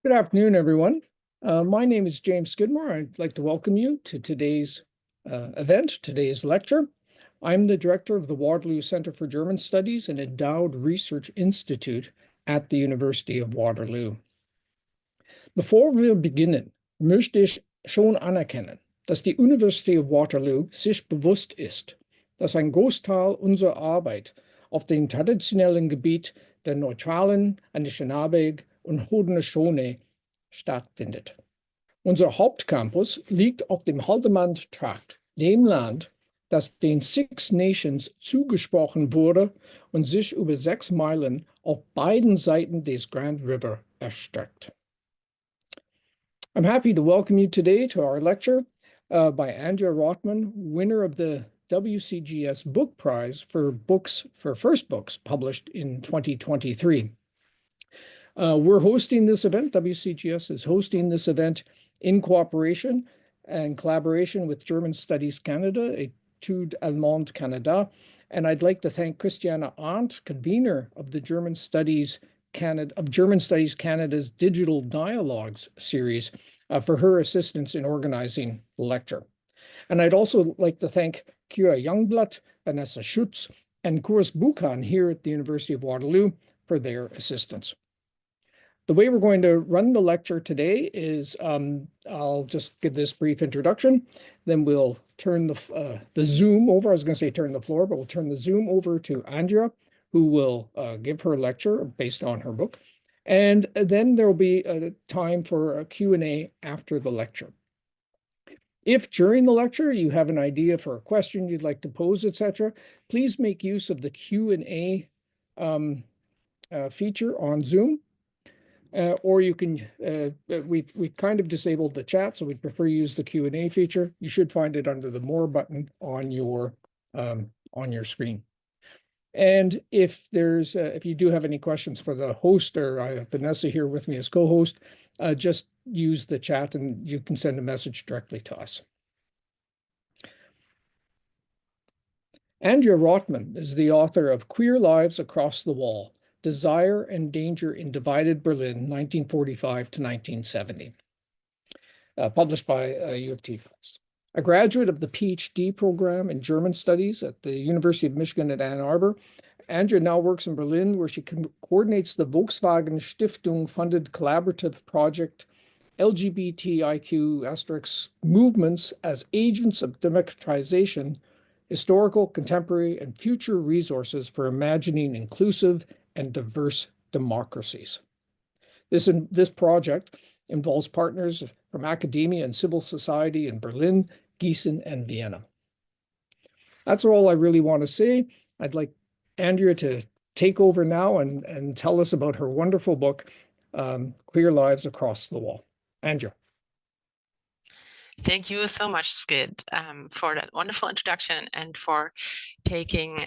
Good afternoon, everyone. My name is James Skidmore. I'd like to welcome you to today's today's lecture. I'm the director of the Waterloo Center for German Studies and Endowed Research Institute at the University of Waterloo. Bevor wir beginnen, möchte ich schon anerkennen, dass die University of Waterloo sich bewusst ist, dass ein Großteil unserer Arbeit auf dem traditionellen Gebiet der neutralen Anishinaabe und Haudenosaunee stattfindet. Unser Hauptcampus liegt auf dem Haldimand-Tract, dem Land, das den Six Nations zugesprochen wurde und sich über 6 Meilen auf beiden Seiten des Grand River erstreckt. I'm happy to welcome you today to our lecture by Andrea Rotman, winner of the WCGS Book Prize for first books published in 2023. We're hosting this event. WCGS is hosting this event in cooperation and collaboration with German Studies Canada, Études Allemandes Canada. And I'd like to thank Christiana Arndt, convener of the German Studies Canada's Digital Dialogues series, for her assistance in organizing the lecture. And I'd also like to thank Kira Youngblood, Vanessa Schutz, and Kurs Buchan here at the University of Waterloo for their assistance. The way we're going to run the lecture today is I'll just give this brief introduction, then we'll turn the Zoom over. I was going to say turn the floor, but we'll turn the Zoom over to Andrea, who will give her lecture based on her book. And then there will be time for a Q&A after the lecture. If during the lecture you have an idea for a question you'd like to pose, etc., please make use of the Q&A feature on Zoom. Or you can, we've kind of disabled the chat, so we'd prefer you use the Q&A feature. You should find it under the More button on your screen. And if you do have any questions for the host, or I have Vanessa here with me as co-host, just use the chat and you can send a message directly to us. Andrea Rotman is the author of Queer Lives Across the Wall: Desire and Danger in Divided Berlin, 1945 to 1970, published by U of T Press. A graduate of the PhD program in German Studies at the University of Michigan at Ann Arbor, Andrea now works in Berlin, where she coordinates the Volkswagen Stiftung-funded collaborative project LGBTIQ movements as agents of democratization, historical, contemporary, and future resources for imagining inclusive and diverse democracies. This project involves partners from academia and civil society in Berlin, Gießen, and Vienna. That's all I really want to say. I'd like Andrea to take over now and tell us about her wonderful book, Queer Lives Across the Wall. Andrea. Thank you so much, Skid, for that wonderful introduction and for taking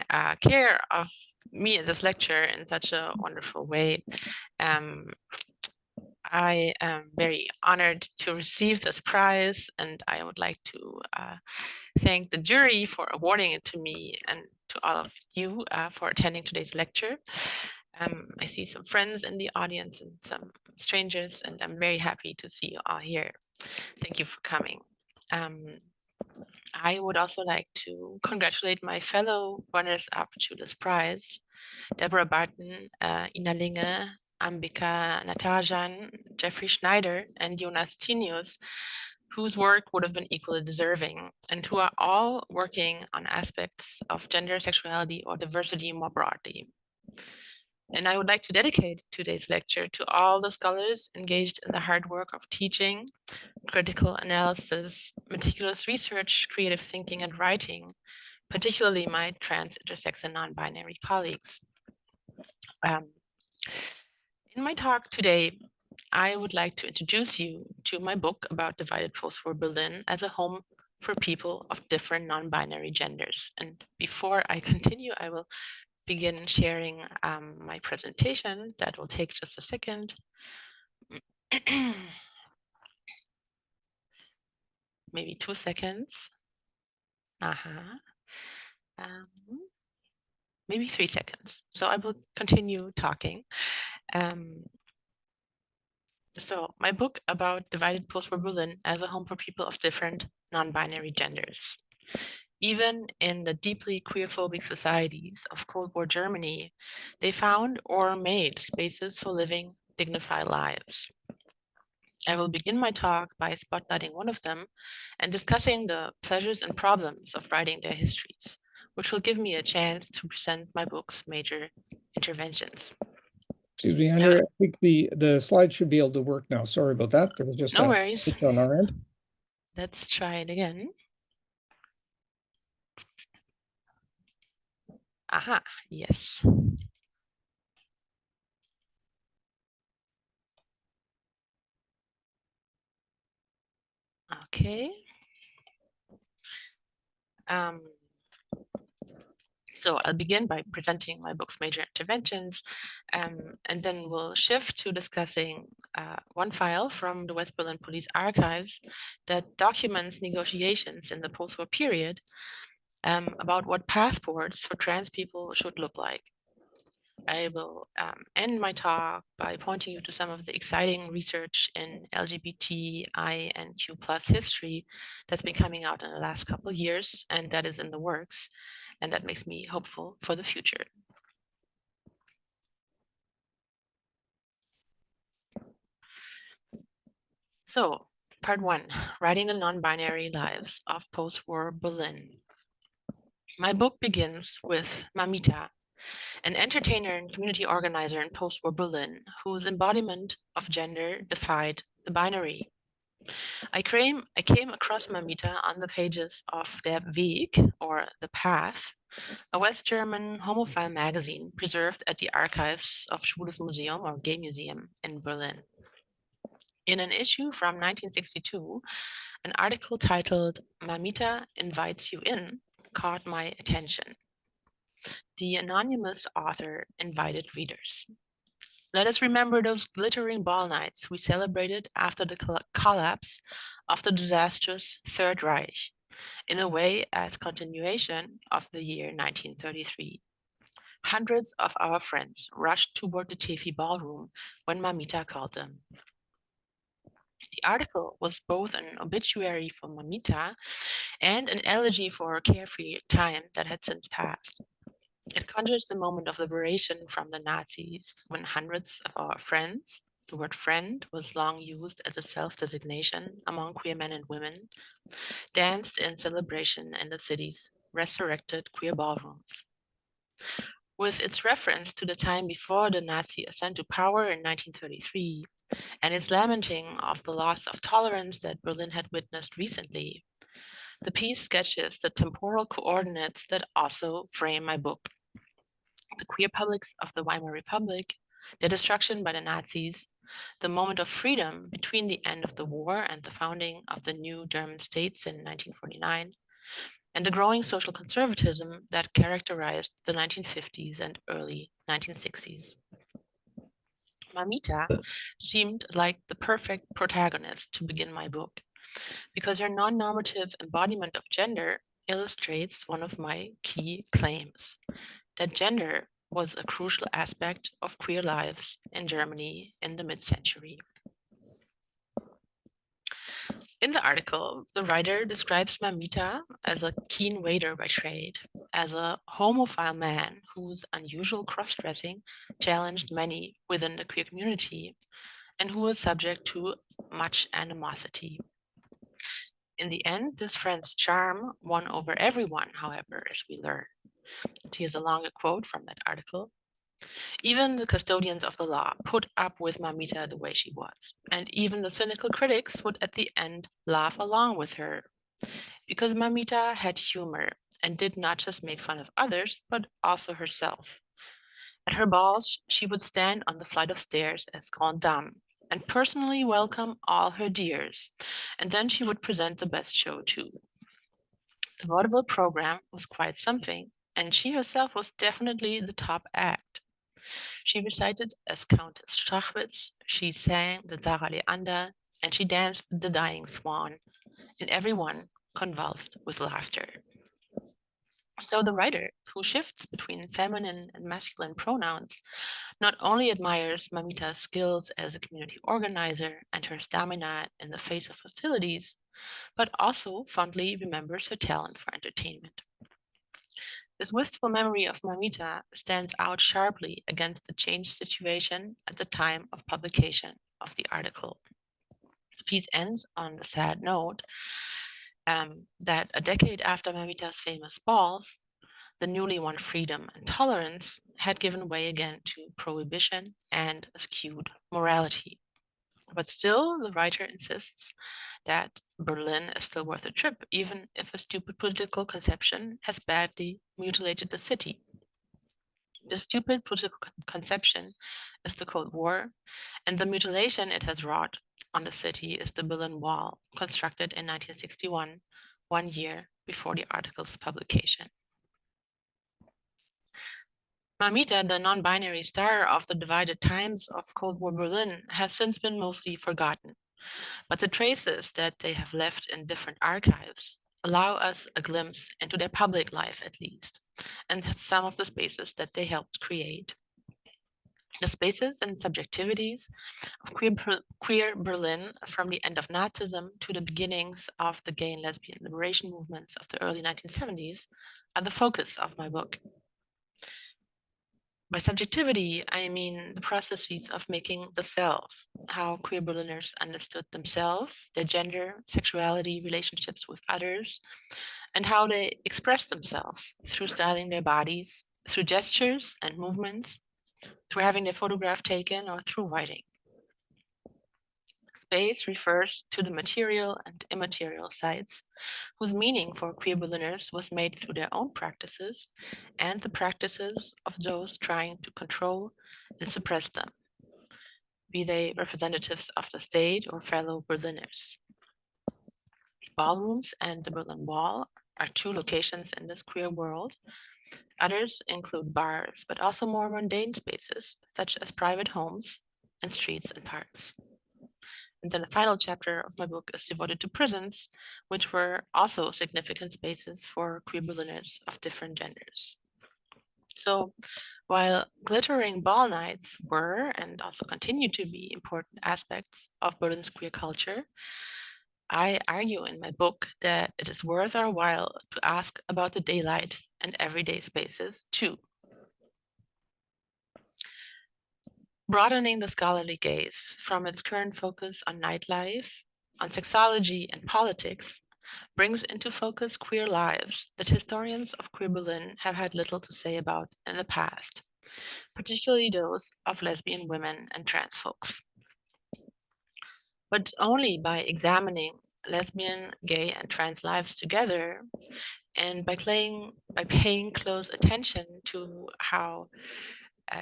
care of me in this lecture in such a wonderful way. I am very honored to receive this prize, and I would like to thank the jury for awarding it to me and to all of you for attending today's lecture. I see some friends in the audience and some strangers, and I'm very happy to see you all here. Thank you for coming. I would also like to congratulate my fellow runners-up to this prize, Deborah Barton, Ina Linge, Ambika Natarajan, Jeffrey Schneider, and Jonas Tinius, whose work would have been equally deserving, and who are all working on aspects of gender, sexuality, or diversity more broadly. And I would like to dedicate today's lecture to all the scholars engaged in the hard work of teaching, critical analysis, meticulous research, creative thinking, and writing, particularly my trans, intersex, and non-binary colleagues. In my talk today, I would like to introduce you to my book about divided post-war Berlin as a home for people of different non-binary genders. And before I continue, I will begin sharing my presentation. That will take just a second. Maybe 2 seconds. Maybe 3 seconds. So I will continue talking. So my book about divided post-war Berlin as a home for people of different non-binary genders. Even in the deeply queerphobic societies of Cold War Germany, they found or made spaces for living dignified lives. I will begin my talk by spotlighting one of them and discussing the pleasures and problems of writing their histories, which will give me a chance to present my book's major interventions. Excuse me, Henry, I think the slide should be able to work now. Sorry about that. There was just No a worries. glitch on our end. Let's try it again. Aha, yes. Okay. So I'll begin by presenting my book's major interventions, and then we'll shift to discussing one file from the West Berlin Police Archives that documents negotiations in the post-war period about what passports for trans people should look like. I will end my talk by pointing you to some of the exciting research in LGBTI and Q+ history that's been coming out in the last couple of years and that is in the works, and that makes me hopeful for the future. So, part 1, writing the non-binary lives of post-war Berlin. My book begins with Mamita, an entertainer and community organizer in post-war Berlin whose embodiment of gender defied the binary. I came across Mamita on the pages of Der Weg, or The Path, a West German homophile magazine preserved at the archives of Schwules Museum or Gay Museum in Berlin. In an issue from 1962, an article titled Mamita Invites You In caught my attention. The anonymous author invited readers. Let us remember those glittering ball nights we celebrated after the collapse of the disastrous Third Reich, in a way as continuation of the year 1933. Hundreds of our friends rushed toward the Tefi ballroom when Mamita called them. The article was both an obituary for Mamita and an elegy for her carefree time that had since passed. It conjures the moment of liberation from the Nazis when hundreds of our friends, the word friend was long used as a self-designation among queer men and women, danced in celebration in the city's resurrected queer ballrooms. With its reference to the time before the Nazi ascent to power in 1933 and its lamenting of the loss of tolerance that Berlin had witnessed recently, the piece sketches the temporal coordinates that also frame my book. The queer publics of the Weimar Republic, their destruction by the Nazis, the moment of freedom between the end of the war and the founding of the new German states in 1949, and the growing social conservatism that characterized the 1950s and early 1960s. Mamita seemed like the perfect protagonist to begin my book, because her non-normative embodiment of gender illustrates one of my key claims, that gender was a crucial aspect of queer lives in Germany in the mid-century. In the article, the writer describes Mamita as a keen waiter by trade, as a homophile man whose unusual cross-dressing challenged many within the queer community, and who was subject to much animosity. In the end, this friend's charm won over everyone, however, as we learn. Here's a longer quote from that article. Even the custodians of the law put up with Mamita the way she was, and even the cynical critics would at the end laugh along with her, because Mamita had humor and did not just make fun of others, but also herself. At her balls, she would stand on the flight of stairs as grande dame and personally welcome all her dears, and then she would present the best show too. The vaudeville program was quite something, and she herself was definitely the top act. She recited as Countess Strachwitz, she sang the Sarah Leander, and she danced the Dying Swan, and everyone convulsed with laughter. So the writer, who shifts between feminine and masculine pronouns, not only admires Mamita's skills as a community organizer and her stamina in the face of hostilities, but also fondly remembers her talent for entertainment. This wistful memory of Mamita stands out sharply against the changed situation at the time of publication of the article. The piece ends on the sad note that a decade after Mamita's famous balls, the newly won freedom and tolerance had given way again to prohibition and a skewed morality. But still, the writer insists that Berlin is still worth a trip, even if a stupid political conception has badly mutilated the city. The stupid political conception is the Cold War, and the mutilation it has wrought on the city is the Berlin Wall, constructed in 1961, 1 year before the article's publication. Mamita, the non-binary star of the divided times of Cold War Berlin, has since been mostly forgotten. But the traces that they have left in different archives allow us a glimpse into their public life, at least, and some of the spaces that they helped create. The spaces and subjectivities of queer Berlin from the end of Nazism to the beginnings of the gay and lesbian liberation movements of the early 1970s are the focus of my book. By subjectivity, I mean the processes of making the self, how queer Berliners understood themselves, their gender, sexuality, relationships with others, and how they expressed themselves through styling their bodies, through gestures and movements, through having their photograph taken, or through writing. Space refers to the material and immaterial sites, whose meaning for queer Berliners was made through their own practices and the practices of those trying to control and suppress them, be they representatives of the state or fellow Berliners. Ballrooms and the Berlin Wall are two locations in this queer world. Others include bars, but also more mundane spaces, such as private homes and streets and parks. And then the final chapter of my book is devoted to prisons, which were also significant spaces for queer Berliners of different genders. So while glittering ball nights were and also continue to be important aspects of Berlin's queer culture, I argue in my book that it is worth our while to ask about the daylight and everyday spaces too. Broadening the scholarly gaze from its current focus on nightlife, on sexology and politics, brings into focus queer lives that historians of queer Berlin have had little to say about in the past, particularly those of lesbian women and trans folks. But only by examining lesbian, gay, and trans lives together, and by paying close attention to how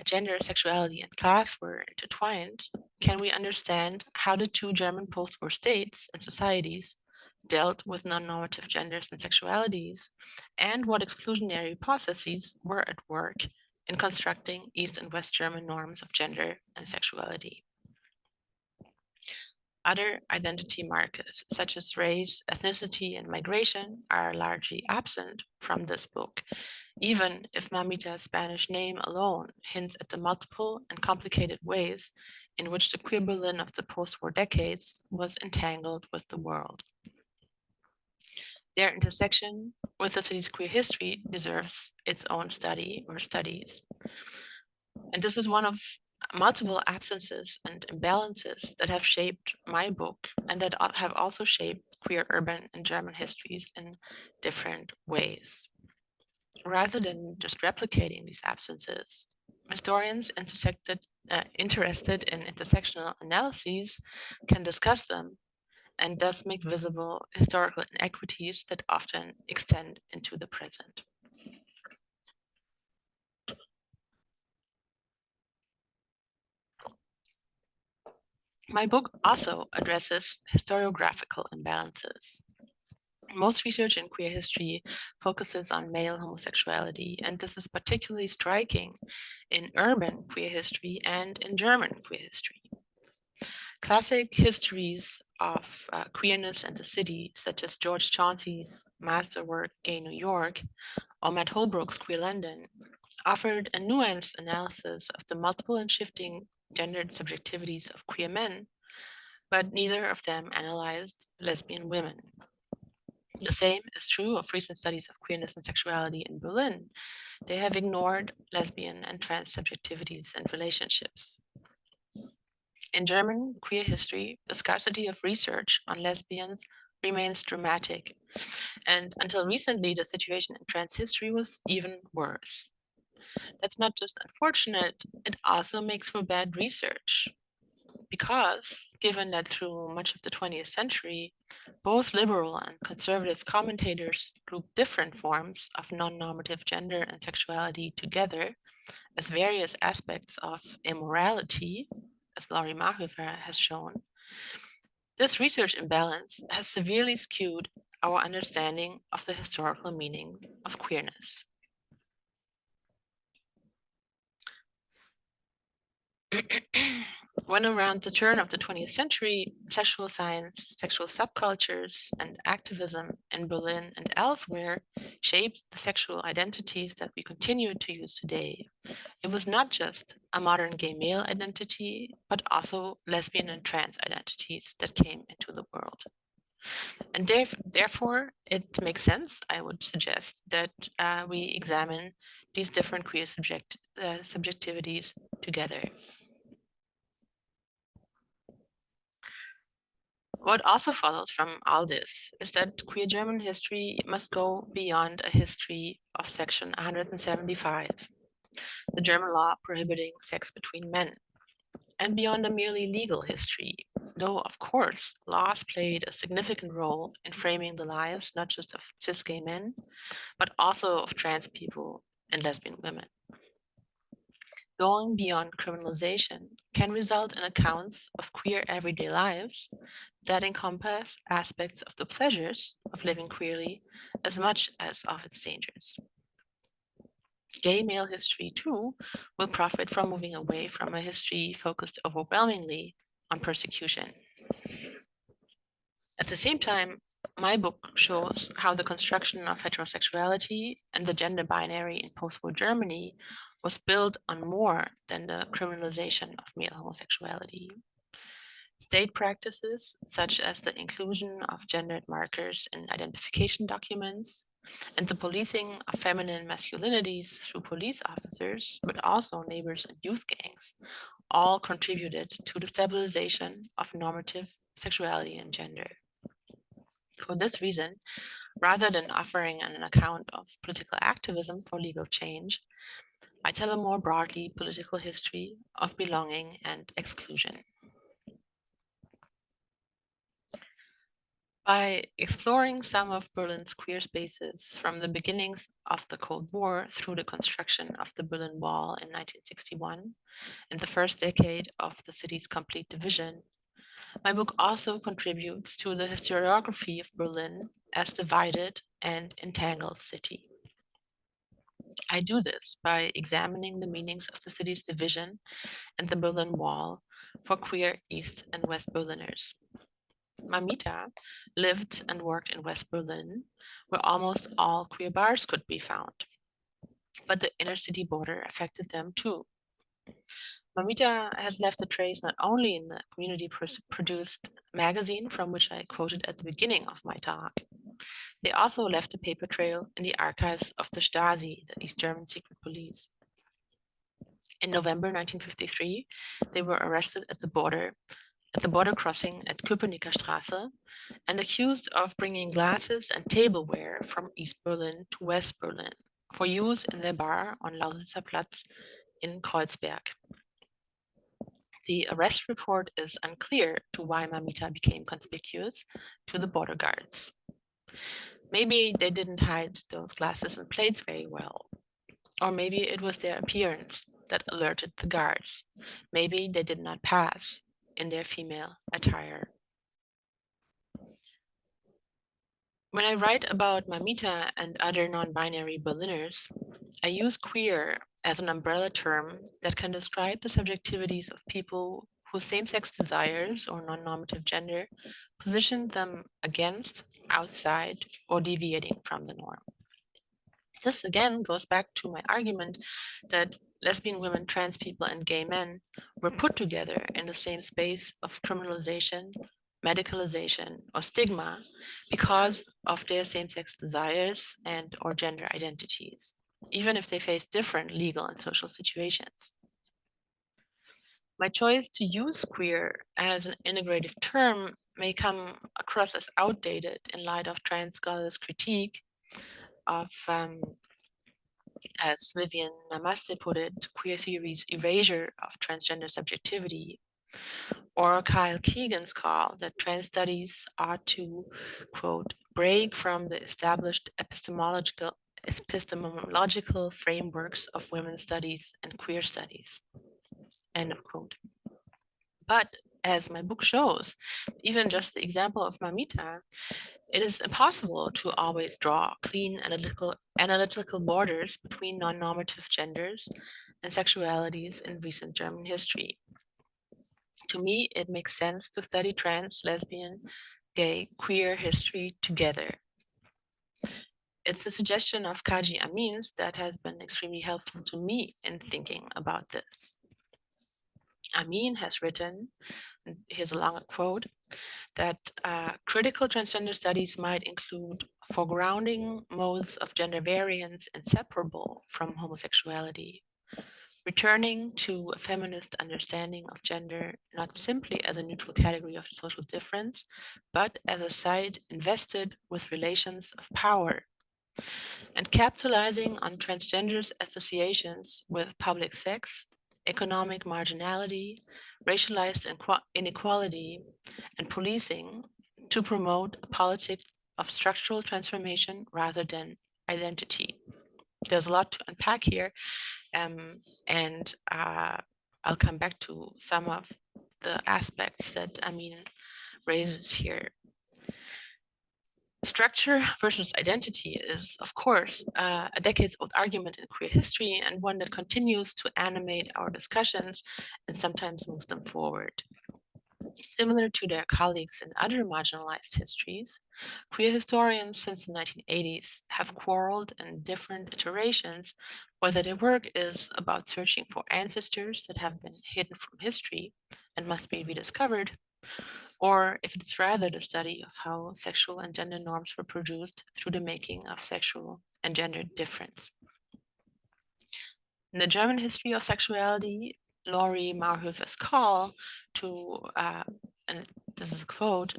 gender, sexuality, and class were intertwined, can we understand how the two German post-war states and societies dealt with non-normative genders and sexualities, and what exclusionary processes were at work in constructing East and West German norms of gender and sexuality. Other identity markers, such as race, ethnicity, and migration, are largely absent from this book, even if Mamita's Spanish name alone hints at the multiple and complicated ways in which the queer Berlin of the post-war decades was entangled with the world. Their intersection with the city's queer history deserves its own study or studies. And this is one of multiple absences and imbalances that have shaped my book and that have also shaped queer urban and German histories in different ways. Rather than just replicating these absences, historians interested in intersectional analyses can discuss them and thus make visible historical inequities that often extend into the present. My book also addresses historiographical imbalances. Most research in queer history focuses on male homosexuality, and this is particularly striking in urban queer history and in German queer history. Classic histories of queerness and the city, such as George Chauncey's masterwork, Gay New York, or Matt Holbrook's Queer London, offered a nuanced analysis of the multiple and shifting gendered subjectivities of queer men, but neither of them analyzed lesbian women. The same is true of recent studies of queerness and sexuality in Berlin. They have ignored lesbian and trans subjectivities and relationships. In German queer history, the scarcity of research on lesbians remains dramatic, and until recently, the situation in trans history was even worse. That's not just unfortunate, it also makes for bad research. Because, given that through much of the 20th century, both liberal and conservative commentators group different forms of non-normative gender and sexuality together as various aspects of immorality, as Laurie Mahofer has shown, this research imbalance has severely skewed our understanding of the historical meaning of queerness. When around the turn of the 20th century, sexual science, sexual subcultures, and activism in Berlin and elsewhere shaped the sexual identities that we continue to use today, it was not just a modern gay male identity, but also lesbian and trans identities that came into the world. And therefore, it makes sense, I would suggest, that we examine these different queer subjectivities together. What also follows from all this is that queer German history must go beyond a history of Section 175, the German law prohibiting sex between men, and beyond a merely legal history, though of course laws played a significant role in framing the lives not just of cis gay men, but also of trans people and lesbian women. Going beyond criminalization can result in accounts of queer everyday lives that encompass aspects of the pleasures of living queerly as much as of its dangers. Gay male history, too, will profit from moving away from a history focused overwhelmingly on persecution. At the same time, my book shows how the construction of heterosexuality and the gender binary in post-war Germany was built on more than the criminalization of male homosexuality. State practices, such as the inclusion of gendered markers in identification documents and the policing of feminine masculinities through police officers, but also neighbors and youth gangs, all contributed to the stabilization of normative sexuality and gender. For this reason, rather than offering an account of political activism for legal change, I tell a more broadly political history of belonging and exclusion. By exploring some of Berlin's queer spaces from the beginnings of the Cold War through the construction of the Berlin Wall in 1961, in the first decade of the city's complete division, my book also contributes to the historiography of Berlin as divided and entangled city. I do this by examining the meanings of the city's division and the Berlin Wall for queer East and West Berliners. Mamita lived and worked in West Berlin, where almost all queer bars could be found. But the inner city border affected them too. Mamita has left a trace not only in the community-produced magazine from which I quoted at the beginning of my talk. They also left a paper trail in the archives of the Stasi, the East German secret police. In November 1953, they were arrested at the border crossing at Köpenicker Straße and accused of bringing glasses and tableware from East Berlin to West Berlin for use in their bar on Lausitzer Platz in Kreuzberg. The arrest report is unclear to why Mamita became conspicuous to the border guards. Maybe they didn't hide those glasses and plates very well, or maybe it was their appearance that alerted the guards. Maybe they did not pass in their female attire. When I write about Mamita and other non-binary Berliners, I use queer as an umbrella term that can describe the subjectivities of people whose same-sex desires or non-normative gender position them against, outside, or deviating from the norm. This again goes back to my argument that lesbian women, trans people, and gay men were put together in the same space of criminalization, medicalization, or stigma because of their same-sex desires and or gender identities, even if they face different legal and social situations. My choice to use queer as an integrative term may come across as outdated in light of trans scholars' critique of, as Vivian Namaste put it, queer theory's erasure of transgender subjectivity, or Kyle Keegan's call that trans studies ought to, quote, break from the established epistemological frameworks of women's studies and queer studies, end of quote. But as my book shows, even just the example of Mamita, it is impossible to always draw clean analytical borders between non-normative genders and sexualities in recent German history. To me, it makes sense to study trans, lesbian, gay, queer history together. It's a suggestion of Kaji Amin's that has been extremely helpful to me in thinking about this. Amin has written, and here's a long quote, that critical transgender studies might include foregrounding modes of gender variance inseparable from homosexuality, returning to a feminist understanding of gender not simply as a neutral category of social difference, but as a site invested with relations of power, and capitalizing on transgenders' associations with public sex, economic marginality, racialized inequality, and policing to promote a politic of structural transformation rather than identity. There's a lot to unpack here, and I'll come back to some of the aspects that Amin raises here. Structure versus identity is, of course, a decades-old argument in queer history, and one that continues to animate our discussions and sometimes moves them forward. Similar to their colleagues in other marginalized histories, queer historians since the 1980s have quarreled in different iterations whether their work is about searching for ancestors that have been hidden from history and must be rediscovered, or if it's rather the study of how sexual and gender norms were produced through the making of sexual and gender difference. In the German history of sexuality, Laurie Marhoefer's call to, and this is a quote,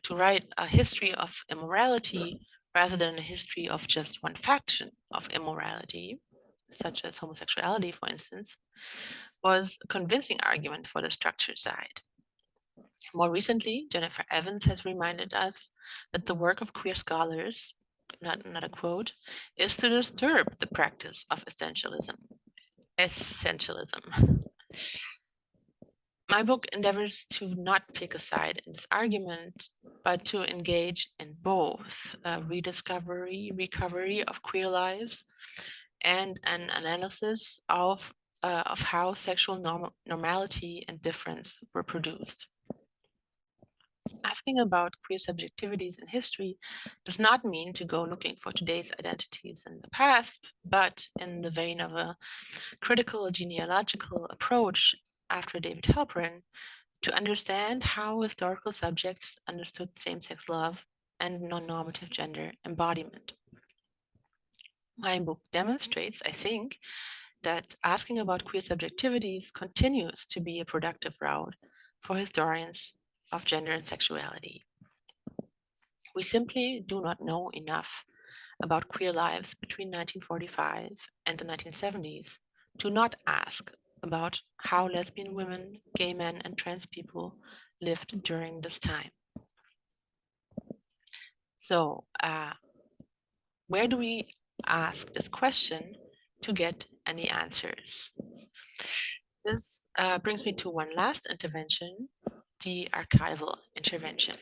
to write a history of immorality rather than a history of just one faction of immorality, such as homosexuality, for instance, was a convincing argument for the structure side. More recently, Jennifer Evans has reminded us that the work of queer scholars, not a quote, is to disturb the practice of essentialism. My book endeavors to not pick a side in this argument, but to engage in both rediscovery, recovery of queer lives, and an analysis of how sexual normality and difference were produced. Asking about queer subjectivities in history does not mean to go looking for today's identities in the past, but in the vein of a critical genealogical approach after David Halperin, to understand how historical subjects understood same-sex love and non-normative gender embodiment. My book demonstrates, I think, that asking about queer subjectivities continues to be a productive route for historians of gender and sexuality. We simply do not know enough about queer lives between 1945 and the 1970s to not ask about how lesbian women, gay men, and trans people lived during this time. So where do we ask this question to get any answers? This brings me to one last intervention, the archival intervention.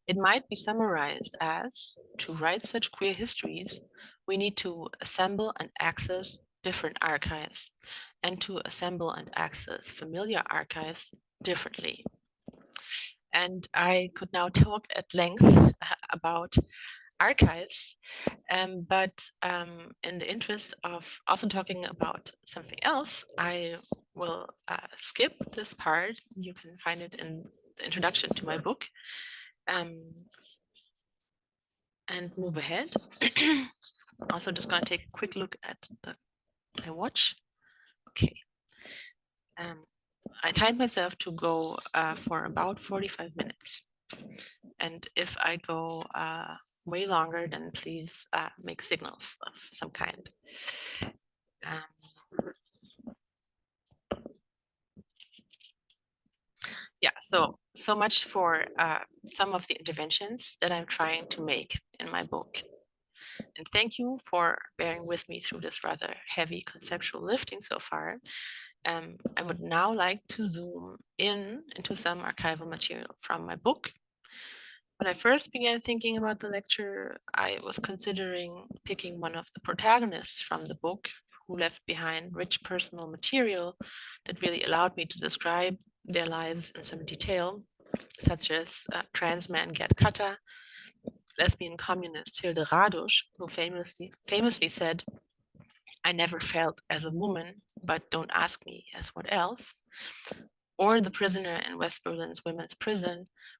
It might be summarized as, to write such queer histories, we need to assemble and access different archives, and to assemble and access familiar archives differently. And I could now talk at length about archives, but in the interest of also talking about something else, I will skip this part. You can find it in the introduction to my book, and move ahead. Also just going to take a quick look at my watch. Okay. I timed myself to go for about 45 minutes. And if I go way longer, then please make signals of some kind. Yeah, so much for some of the interventions that I'm trying to make in my book. And thank you for bearing with me through this rather heavy conceptual lifting so far. I would now like to zoom into some archival material from my book. When I first began thinking about the lecture, I was considering picking one of the protagonists from the book who left behind rich personal material that really allowed me to describe their lives in some detail, such as trans man Gerd Katter, lesbian communist Hilde Radusch, who famously said, "I never felt as a woman, but don't ask me as what else," or the prisoner in West Berlin's women's prison,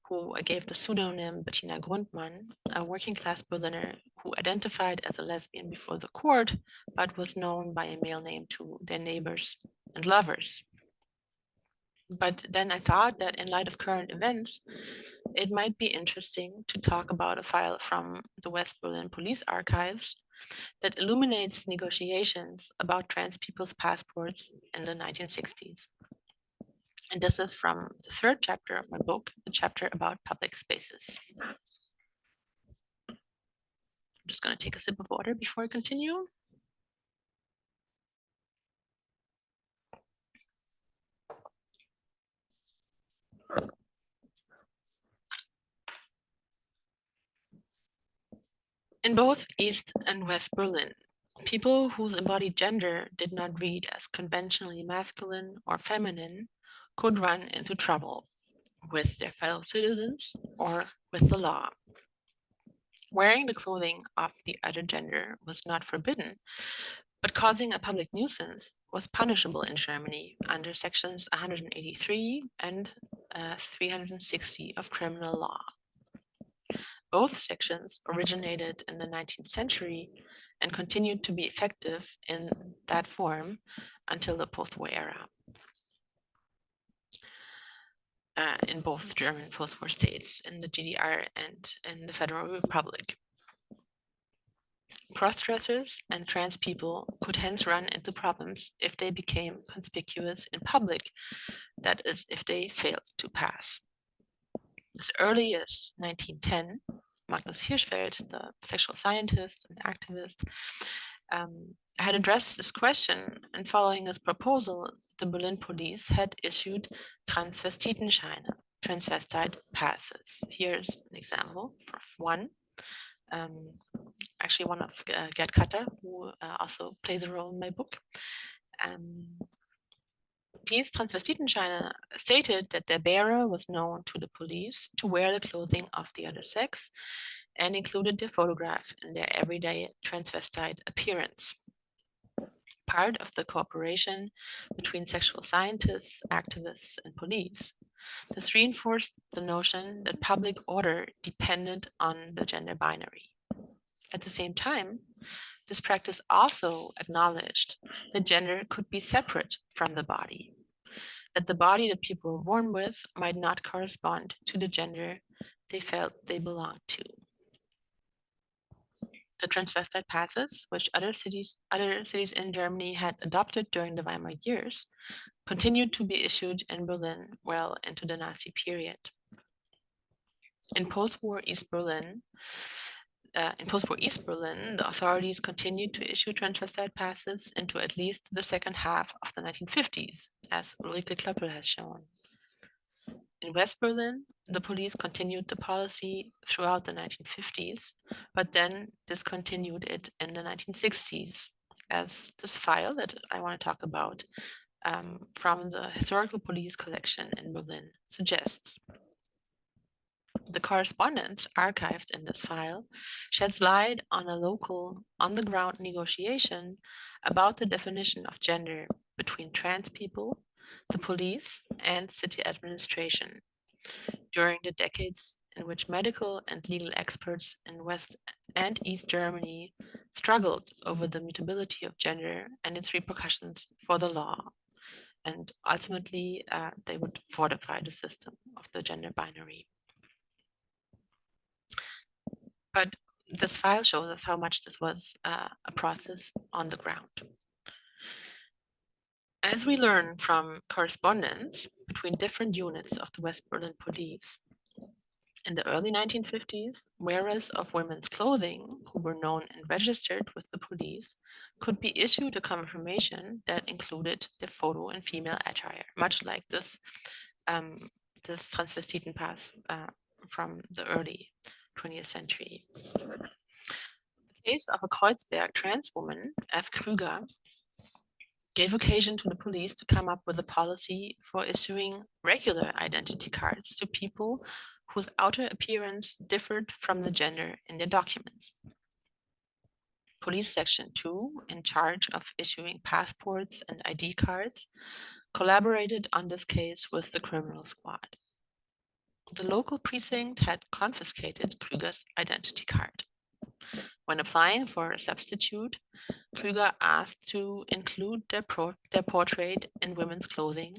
who I gave the pseudonym Bettina Grundmann, a working class Berliner who identified as a lesbian before the court, but was known by a male name to their neighbors and lovers. But then I thought that in light of current events, it might be interesting to talk about a file from the West Berlin Police Archives that illuminates negotiations about trans people's passports in the 1960s. And this is from the third chapter of my book, the chapter about public spaces. I'm just going to take a sip of water before I continue. In both East and West Berlin, people whose embodied gender did not read as conventionally masculine or feminine could run into trouble with their fellow citizens or with the law. Wearing the clothing of the other gender was not forbidden, but causing a public nuisance was punishable in Germany under sections 183 and 360 of criminal law. Both sections originated in the 19th century and continued to be effective in that form until the post-war era in both German post-war states, in the GDR and in the Federal Republic. Cross-dressers and trans people could hence run into problems if they became conspicuous in public, that is, if they failed to pass. As early as 1910, Magnus Hirschfeld, the sexual scientist and activist, had addressed this question, and following his proposal, the Berlin police had issued Transvestitenscheine, transvestite passes. Here's an example for one. Actually one of Gerd Katter, who also plays a role in my book. These Transvestitenscheine stated that their bearer was known to the police to wear the clothing of the other sex and included their photograph in their everyday transvestite appearance. Part of the cooperation between sexual scientists, activists, and police. This reinforced the notion that public order depended on the gender binary. At the same time, this practice also acknowledged that gender could be separate from the body, that the body that people were born with might not correspond to the gender they felt they belonged to. The transvestite passes, which other cities in Germany had adopted during the Weimar years, continued to be issued in Berlin well into the Nazi period. In post-war East Berlin, the authorities continued to issue transvestite passes into at least the second half of the 1950s, as Ulrike Klöppel has shown. In West Berlin, the police continued the policy throughout the 1950s, but then discontinued it in the 1960s, as this file that I want to talk about from the Historical Police Collection in Berlin suggests. The correspondence archived in this file sheds light on a local, on-the-ground negotiation about the definition of gender between trans people, the police, and city administration during the decades in which medical and legal experts in West and East Germany struggled over the mutability of gender and its repercussions for the law. And ultimately, they would fortify the system of the gender binary. But this file shows us how much this was a process on the ground. As we learn from correspondence between different units of the West Berlin police, in the early 1950s, wearers of women's clothing who were known and registered with the police could be issued a confirmation that included their photo and female attire, much like this transvestiten pass from the early 20th century. The case of a Kreuzberg trans woman, F. Krüger, gave occasion to the police to come up with a policy for issuing regular identity cards to people whose outer appearance differed from the gender in their documents. Police Section 2, in charge of issuing passports and ID cards, collaborated on this case with the criminal squad. The local precinct had confiscated Krüger's identity card. When applying for a substitute, Krüger asked to include their portrait in women's clothing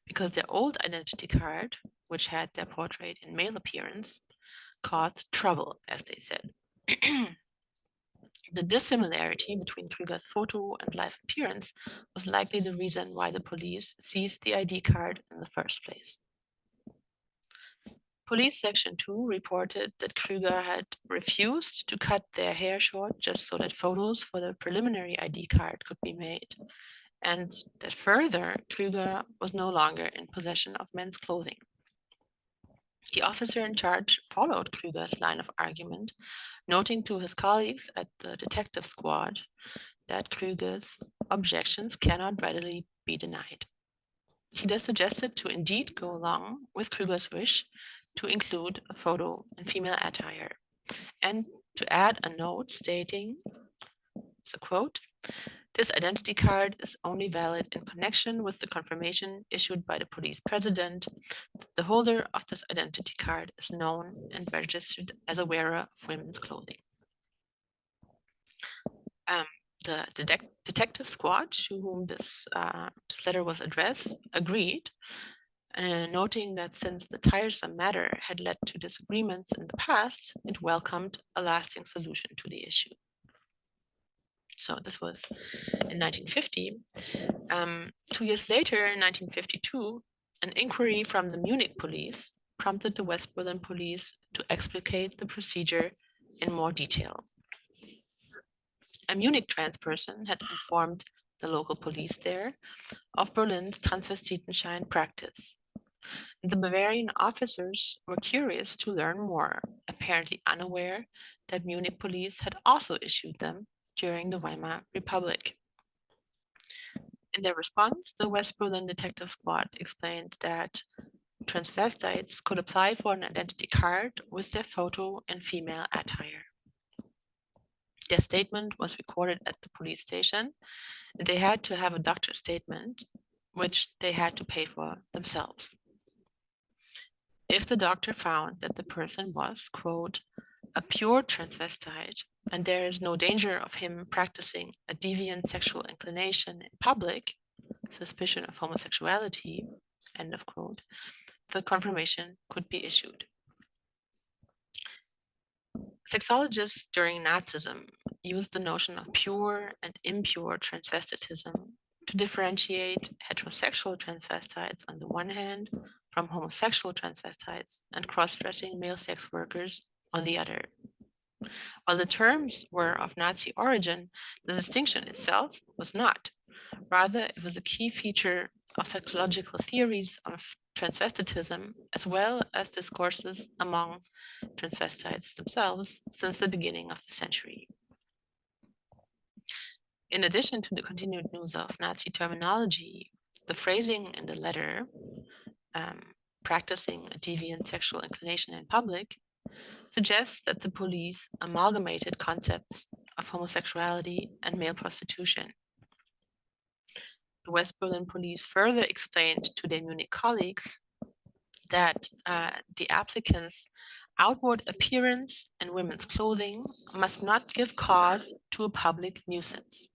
because their old identity card, which had their portrait in male appearance, caused trouble, as they said. The dissimilarity between Krüger's photo and live appearance was likely the reason why the police seized the ID card in the first place. Police Section 2 reported that Krüger had refused to cut their hair short just so that photos for the preliminary ID card could be made, and that further, Krüger was no longer in possession of men's clothing. The officer in charge followed Krüger's line of argument, noting to his colleagues at the detective squad that Krüger's objections cannot readily be denied. He thus suggested to indeed go along with Krüger's wish to include a photo in female attire and to add a note stating, it's a quote, "This identity card is only valid in connection with the confirmation issued by the police president. The holder of this identity card is known and registered as a wearer of women's clothing." The detective squad to whom this letter was addressed agreed, noting that since the tiresome matter had led to disagreements in the past, it welcomed a lasting solution to the issue. So this was in 1950. 2 years later, in 1952, an inquiry from the Munich police prompted the West Berlin police to explicate the procedure in more detail. A Munich trans person had informed the local police there of Berlin's Transvestitenschein practice. The Bavarian officers were curious to learn more, apparently unaware that Munich police had also issued them during the Weimar Republic. In their response, the West Berlin Detective Squad explained that transvestites could apply for an identity card with their photo and female attire. Their statement was recorded at the police station, and they had to have a doctor's statement, which they had to pay for themselves. If the doctor found that the person was, quote, a pure transvestite, and there is no danger of him practicing a deviant sexual inclination in public, suspicion of homosexuality, end of quote, the confirmation could be issued. Sexologists during Nazism used the notion of pure and impure transvestitism to differentiate heterosexual transvestites on the one hand from homosexual transvestites and cross-dressing male sex workers on the other. While the terms were of Nazi origin, the distinction itself was not. Rather, it was a key feature of psychological theories of transvestitism, as well as discourses among transvestites themselves since the beginning of the century. In addition to the continued use of Nazi terminology, the phrasing in the letter practicing a deviant sexual inclination in public, suggests that the police amalgamated concepts of homosexuality and male prostitution. The West Berlin police further explained to their Munich colleagues that the applicants' outward appearance and women's clothing must not give cause to a public nuisance.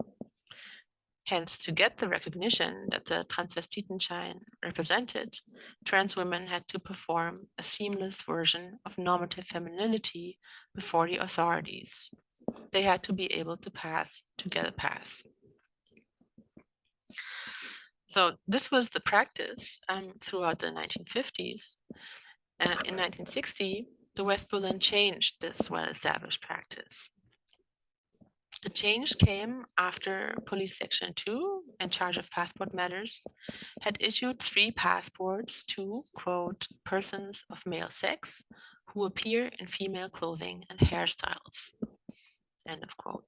Hence, to get the recognition that the Transvestitenschein represented, trans women had to perform a seamless version of normative femininity before the authorities. They had to be able to get a pass. So this was the practice throughout the 1950s. In 1960, the West Berlin changed this well-established practice. The change came after Police Section 2, in charge of passport matters, had issued 3 passports to, quote, persons of male sex who appear in female clothing and hairstyles, end of quote.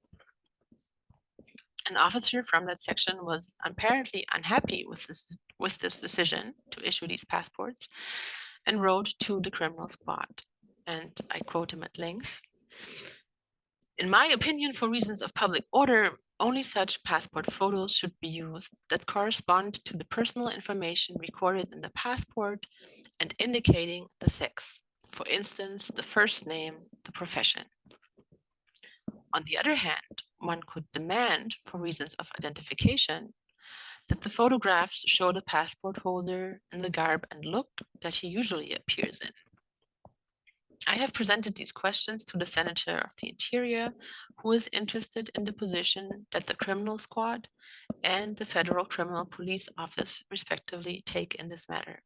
An officer from that section was apparently unhappy with this decision to issue these passports and wrote to the criminal squad. And I quote him at length. In my opinion, for reasons of public order, only such passport photos should be used that correspond to the personal information recorded in the passport and indicating the sex. For instance, the first name, the profession. On the other hand, one could demand, for reasons of identification, that the photographs show the passport holder in the garb and look that he usually appears in. I have presented these questions to the Senator of the Interior, who is interested in the position that the criminal squad and the Federal Criminal Police Office respectively take in this matter.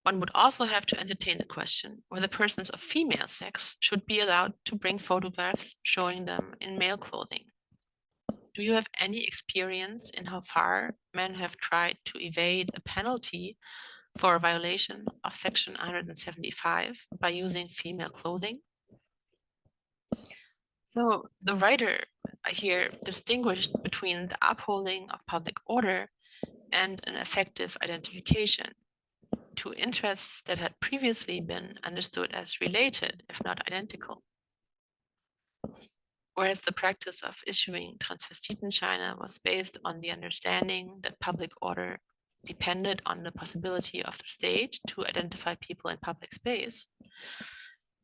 One would also have to entertain the question whether persons of female sex should be allowed to bring photographs showing them in male clothing. Do you have any experience in how far men have tried to evade a penalty for a violation of Section 175 by using female clothing? So the writer here distinguished between the upholding of public order and an effective identification, 2 interests that had previously been understood as related, if not identical. Whereas the practice of issuing Transvestitenscheine was based on the understanding that public order depended on the possibility of the state to identify people in public space,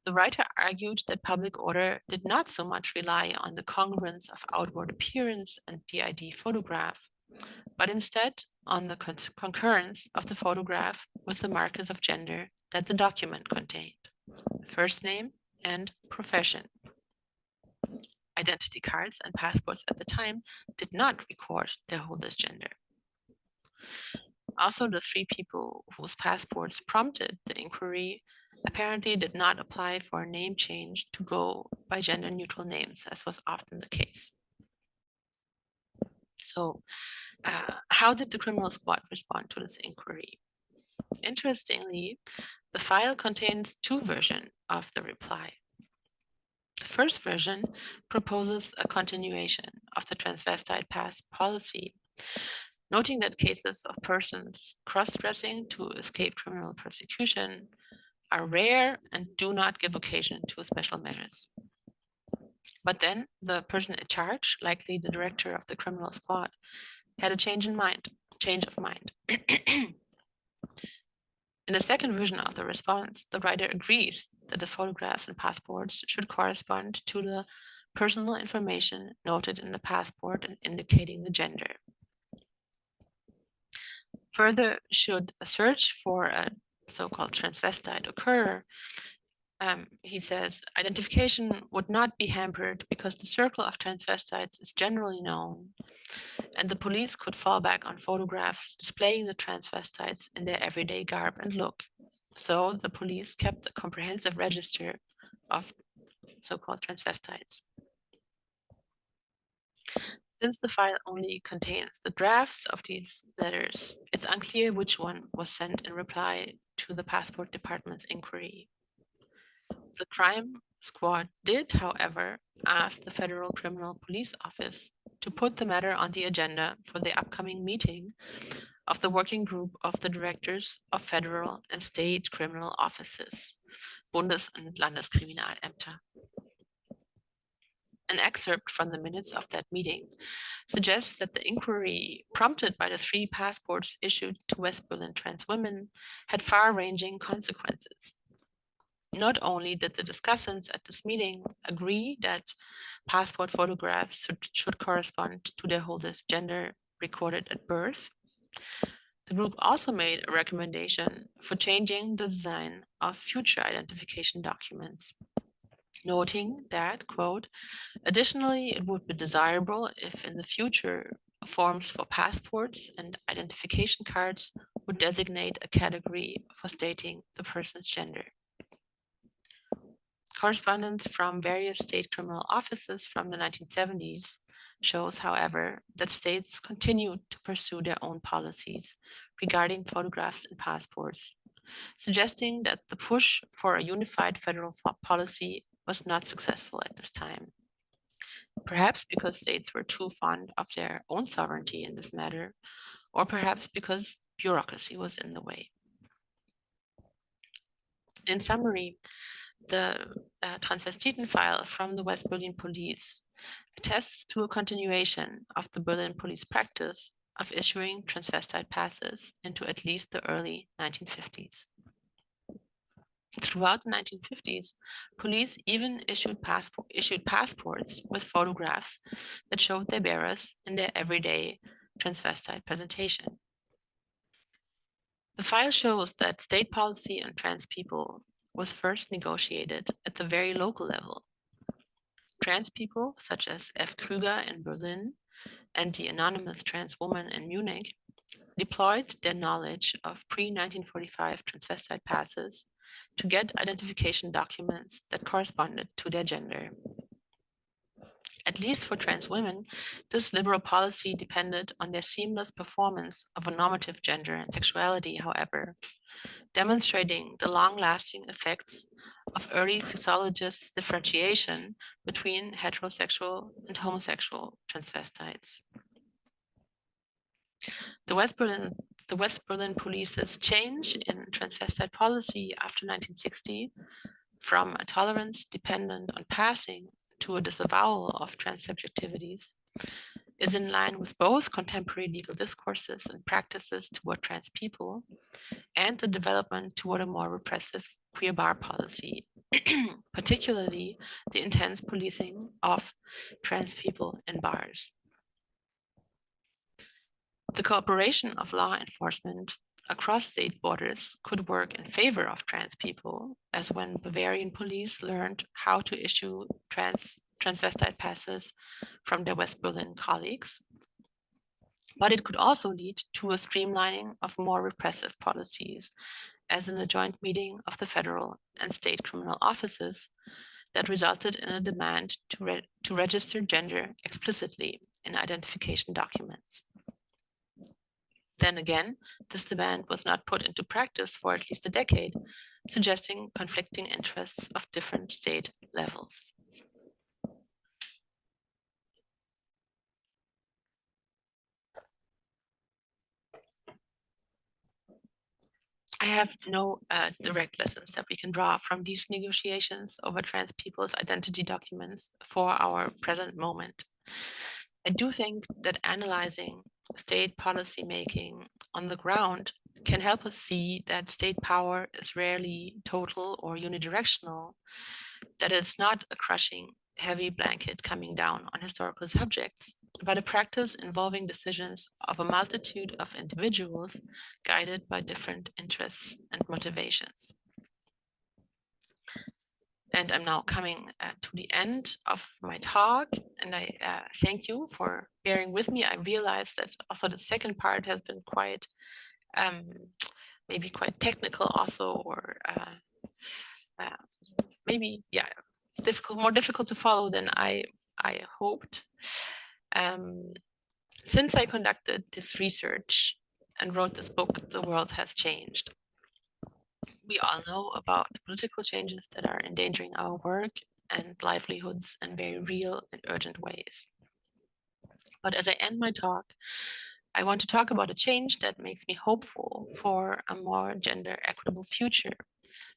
the writer argued that public order did not so much rely on the congruence of outward appearance and the ID photograph, but instead on the concurrence of the photograph with the markers of gender that the document contained, first name and profession. Identity cards and passports at the time did not record their holder's gender. Also, the 3 people whose passports prompted the inquiry apparently did not apply for a name change to go by gender-neutral names, as was often the case. So, how did the criminal squad respond to this inquiry? Interestingly, the file contains 2 versions of the reply. The first version proposes a continuation of the transvestite pass policy, noting that cases of persons cross-dressing to escape criminal persecution are rare and do not give occasion to special measures. But then the person in charge, likely the director of the criminal squad, had a change of mind. In the second version of the response, the writer agrees that the photographs and passports should correspond to the personal information noted in the passport and indicating the gender. Further, should a search for a so-called transvestite occur, he says, identification would not be hampered because the circle of transvestites is generally known, and the police could fall back on photographs displaying the transvestites in their everyday garb and look. So the police kept a comprehensive register of so-called transvestites. Since the file only contains the drafts of these letters, it's unclear which one was sent in reply to the passport department's inquiry. The crime squad did, however, ask the Federal Criminal Police Office to put the matter on the agenda for the upcoming meeting of the working group of the directors of federal and state criminal offices, Bundes- und Landeskriminalämter. An excerpt from the minutes of that meeting suggests that the inquiry prompted by the 3 passports issued to West Berlin trans women had far-ranging consequences. Not only did the discussants at this meeting agree that passport photographs should correspond to their holder's gender recorded at birth, the group also made a recommendation for changing the design of future identification documents, noting that, quote, additionally, it would be desirable if in the future forms for passports and identification cards would designate a category for stating the person's gender. Correspondence from various state criminal offices from the 1970s shows, however, that states continued to pursue their own policies regarding photographs and passports, suggesting that the push for a unified federal policy was not successful at this time. Perhaps because states were too fond of their own sovereignty in this matter, or perhaps because bureaucracy was in the way. In summary, the Transvestiten file from the West Berlin police attests to a continuation of the Berlin police practice of issuing transvestite passes into at least the early 1950s. Throughout the 1950s, police even issued passports with photographs that showed their bearers in their everyday transvestite presentation. The file shows that state policy on trans people was first negotiated at the very local level. Trans people, such as F. Krüger in Berlin and the anonymous trans woman in Munich, deployed their knowledge of pre-1945 transvestite passes to get identification documents that corresponded to their gender. At least for trans women, this liberal policy depended on their seamless performance of a normative gender and sexuality, however, demonstrating the long-lasting effects of early sexologists' differentiation between heterosexual and homosexual transvestites. The West Berlin police's change in transvestite policy after 1960 from a tolerance dependent on passing to a disavowal of trans subjectivities is in line with both contemporary legal discourses and practices toward trans people and the development toward a more repressive queer bar policy, particularly the intense policing of trans people in bars. The cooperation of law enforcement across state borders could work in favor of trans people, as when Bavarian police learned how to issue transvestite passes from their West Berlin colleagues. But it could also lead to a streamlining of more repressive policies, as in the joint meeting of the federal and state criminal offices that resulted in a demand to register gender explicitly in identification documents. Then again, this demand was not put into practice for at least a decade, suggesting conflicting interests of different state levels. I have no direct lessons that we can draw from these negotiations over trans people's identity documents for our present moment. I do think that analyzing state policy making on the ground can help us see that state power is rarely total or unidirectional, that it's not a crushing heavy blanket coming down on historical subjects, but a practice involving decisions of a multitude of individuals guided by different interests and motivations. And I'm now coming to the end of my talk, and I thank you for bearing with me. I realized that also the second part has been quite, maybe quite technical also, or maybe, yeah, more difficult to follow than I hoped. Since I conducted this research and wrote this book, The World Has Changed. We all know about the political changes that are endangering our work and livelihoods in very real and urgent ways. But as I end my talk, I want to talk about a change that makes me hopeful for a more gender equitable future,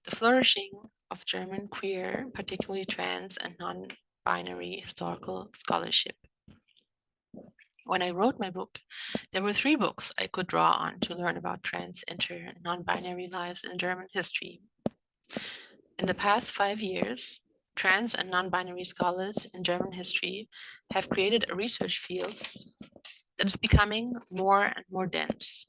the flourishing of German queer, particularly trans and non-binary historical scholarship. When I wrote my book, there were 3 books I could draw on to learn about trans, inter, and non-binary lives in German history. In the past 5 years, trans and non-binary scholars in German history have created a research field that is becoming more and more dense.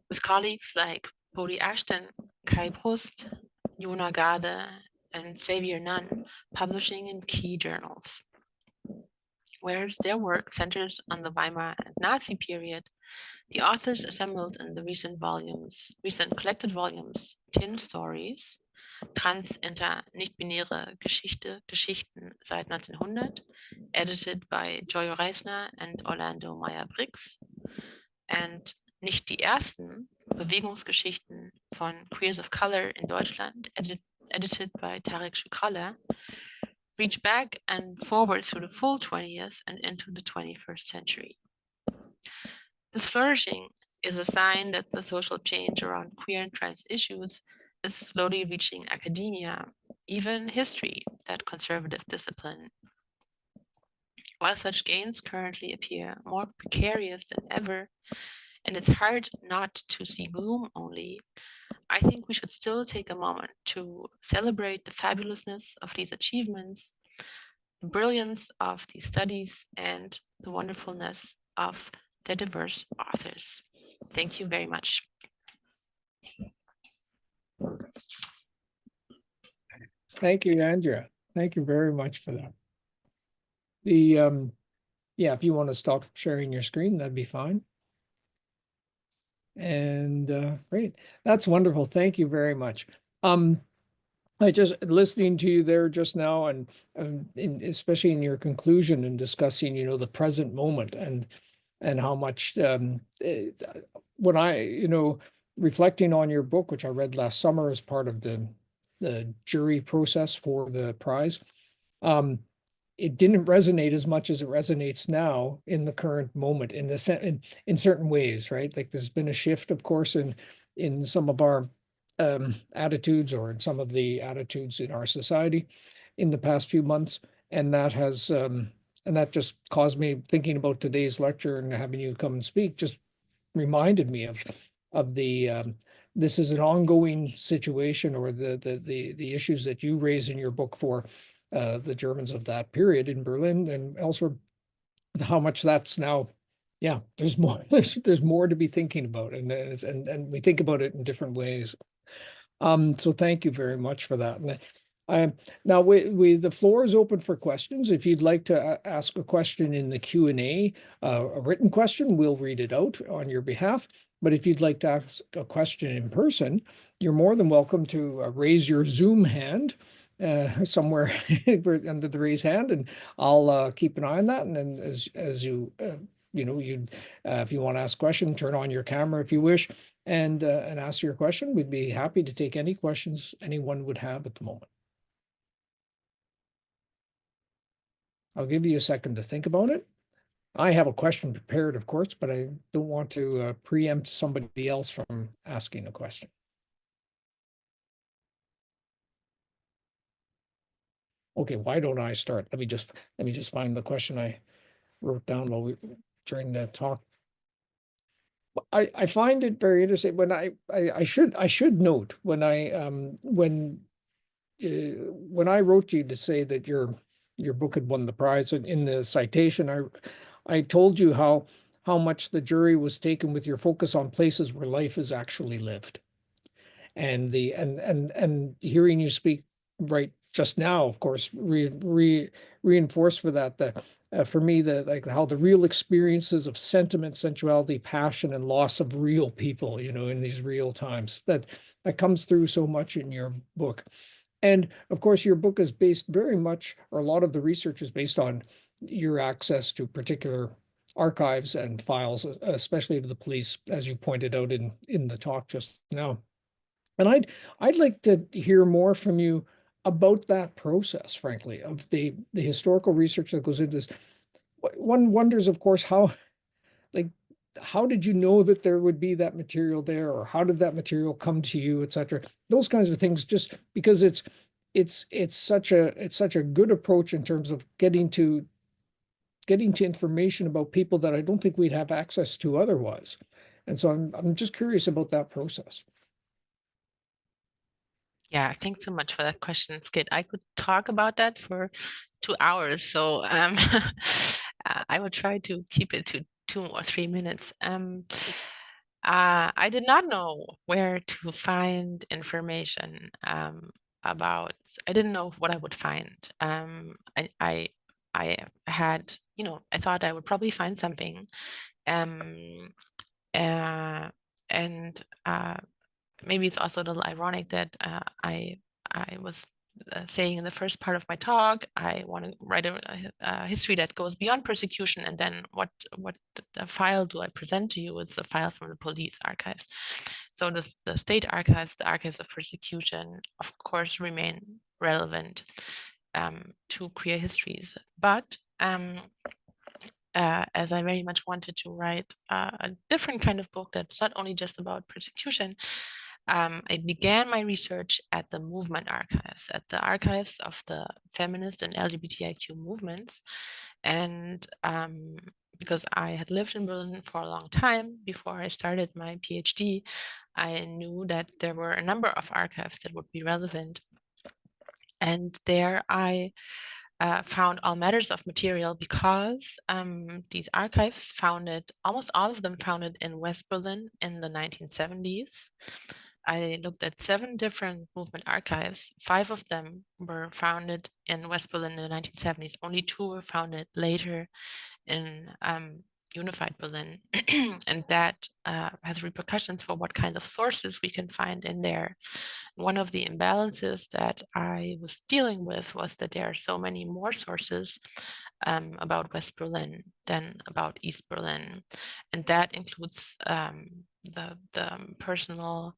With colleagues like Bodhi Ashton, Kai Brust, Jona Gade, and Xavier Nunn publishing in key journals. Whereas their work centers on the Weimar and Nazi period, the authors assembled in the recent collected volumes, Tin Stories, Trans, Inter, Nicht-binäre Geschichte, Geschichten seit 1900, edited by Joy Reisner and Orlando Meyer-Briggs, and Nicht die ersten, Bewegungsgeschichten von Queers of Color in Deutschland, edited by Tarek Shukrallah, reach back and forward through the full 20th and into the 21st century. This flourishing is a sign that the social change around queer and trans issues is slowly reaching academia, even history, that conservative discipline. While such gains currently appear more precarious than ever, and it's hard not to see gloom only, I think we should still take a moment to celebrate the fabulousness of these achievements, the brilliance of these studies, and the wonderfulness of their diverse authors. Thank you very much. Thank you, Andrea. Thank you very much for that. Yeah, if you want to stop sharing your screen, that'd be fine. And great, that's wonderful. Thank you very much. I just listening to you there just now, and especially in your conclusion and discussing, the present moment and how much when I, reflecting on your book, which I read last summer as part of the jury process for the prize, it didn't resonate as much as it resonates now in the current moment in certain ways, right? Like there's been a shift, of course, in some of our attitudes, or in some of the attitudes in our society in the past few months, and that has and that just caused me thinking about today's lecture, and having you come and speak just reminded me of the this is an ongoing situation, or the issues that you raise in your book for the Germans of that period in Berlin and elsewhere, how much that's now, yeah, there's more there's more to be thinking about, and we think about it in different ways. So thank you very much for that. And now the floor is open for questions. If you'd like to ask a question in the Q&A, a written question, we'll read it out on your behalf. But if you'd like to ask a question in person, you're more than welcome to raise your Zoom hand somewhere under the raise hand, and I'll keep an eye on that. And then as you if you want to ask a question, turn on your camera if you wish, and ask your question. We'd be happy to take any questions anyone would have at the moment. I'll give you a second to think about it. I have a question prepared, of course, but I don't want to preempt somebody else from asking a question. Okay, why don't I start? Let me just find the question I wrote down during the talk. I find it very interesting when I should note when I wrote you to say that your book had won the prize, and in the citation I told you how much the jury was taken with your focus on places where life is actually lived, and hearing you speak right just now, of course, reinforced for that for me, how the real experiences of sentiment, sensuality, passion, and loss of real people, in these real times, that comes through so much in your book. And of course, your book is based very much, or a lot of the research is based on your access to particular archives and files, especially of the police, as you pointed out in the talk just now. And I'd like to hear more from you about that process, frankly, of the historical research that goes into this. one wonders, of course, like, how did you know that there would be that material there, or how did that material come to you, et cetera? Those kinds of things, just because it's such a good approach in terms of getting to information about people that I don't think we'd have access to otherwise. And so I'm just curious about that process. Yeah, thanks so much for that question, Skid. I could talk about that for 2 hours, so I will try to keep it to 2 or 3 minutes. I did not know where to find information about. I didn't know what I would find. I had, I thought I would probably find something, um, and maybe it's also a little ironic that I was saying in the first part of my talk, I want to write a history that goes beyond persecution, and then what file do I present to you? It's a file from the police archives. So the state archives, the archives of persecution, of course, remain relevant to queer histories, but as I very much wanted to write a different kind of book that's not only just about persecution, I began my research at the movement archives, at the archives of the feminist and LGBTIQ movements. And because I had lived in Berlin for a long time before I started my PhD, I knew that there were a number of archives that would be relevant. And there I found all matters of material because these archives founded, almost all of them founded in West Berlin in the 1970s. I looked at 7 different movement archives. 5 of them were founded in West Berlin in the 1970s. Only 2 were founded later in unified Berlin. And that has repercussions for what kinds of sources we can find in there. One of the imbalances that I was dealing with was that there are so many more sources about West Berlin than about East Berlin. And that includes the personal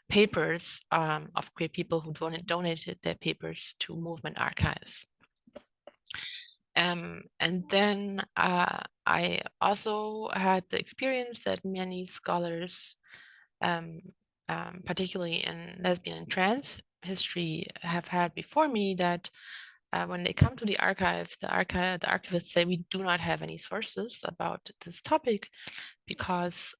papers of queer people who donated their papers to movement archives. And then I also had the experience that many scholars, particularly in lesbian and trans history, have had before me, that when they come to the archive, the archivists say we do not have any sources about this topic because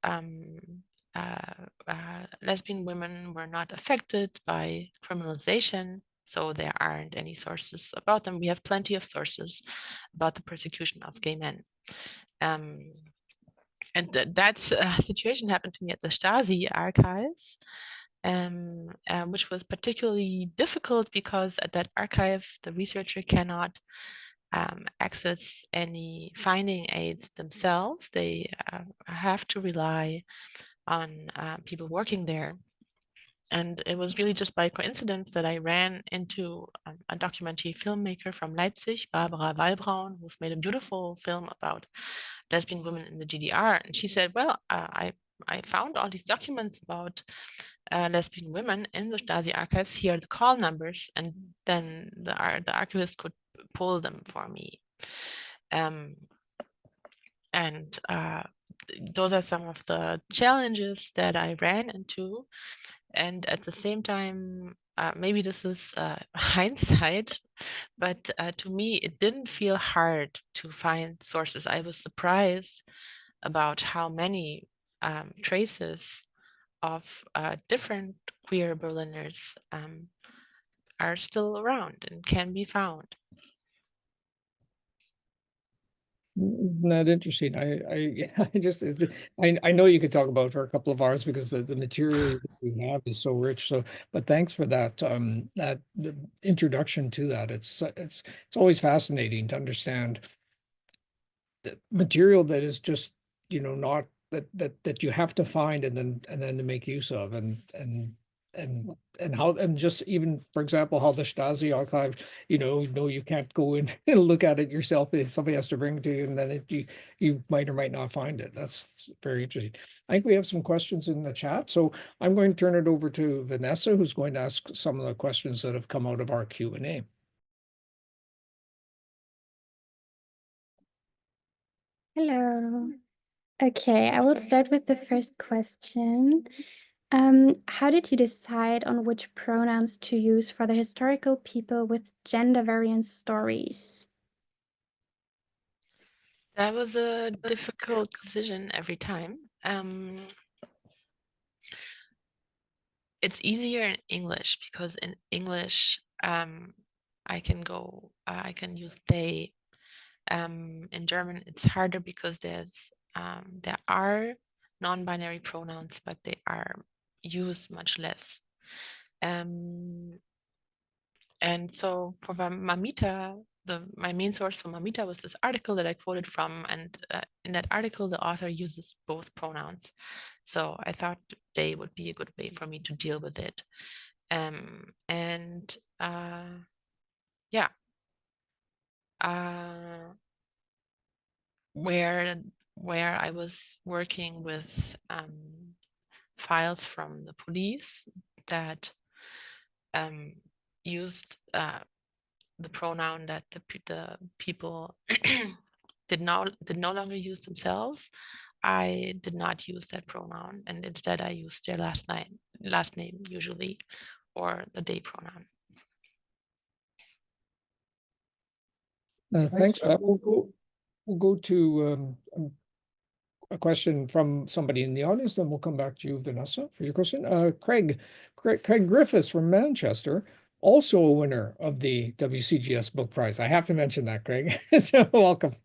lesbian women were not affected by criminalization, so there aren't any sources about them. We have plenty of sources about the persecution of gay men. And that situation happened to me at the Stasi archives, which was particularly difficult because at that archive, the researcher cannot access any finding aids themselves. They have to rely on people working there. And it was really just by coincidence that I ran into a documentary filmmaker from Leipzig, Barbara Wallbraun, who's made a beautiful film about lesbian women in the GDR. And she said, well, I found all these documents about lesbian women in the Stasi archives. Here are the call numbers. And then the archivist could pull them for me. Those are some of the challenges that I ran into. And at the same time, maybe this is hindsight, but to me, it didn't feel hard to find sources. I was surprised about how many traces of different queer Berliners are still around and can be found. Not interesting. I know you could talk about it for a couple of hours because the material that we have is so rich. So, but thanks for that the introduction to that. It's always fascinating to understand the material that is just, not that you have to find and then to make use of, and how, and just even, for example, how the Stasi archive, you can't go in and look at it yourself. If somebody has to bring it to you, and then you might or might not find it. That's very interesting. I think we have some questions in the chat, so I'm going to turn it over to Vanessa, who's going to ask some of the questions that have come out of our Q&A. Hello. Okay, I will start with the first question. How did you decide on which pronouns to use for the historical people with gender variant stories? That was a difficult decision every time. It's easier in English because in English, I can use they. In German, it's harder because there are non-binary pronouns, but they are used much less. And so for Mamita, my main source for Mamita was this article that I quoted from, and in that article, the author uses both pronouns. So I thought they would be a good way for me to deal with it. Yeah. Where I was working with files from the police that used the pronoun that the people did no longer use themselves, I did not use that pronoun, and instead I used their last name usually, or the they pronoun. Thanks. We'll go to a question from somebody in the audience, then we'll come back to you, Vanessa, for your question. Craig Griffiths from Manchester, also a winner of the WCGS Book Prize. I have to mention that, Craig. So welcome.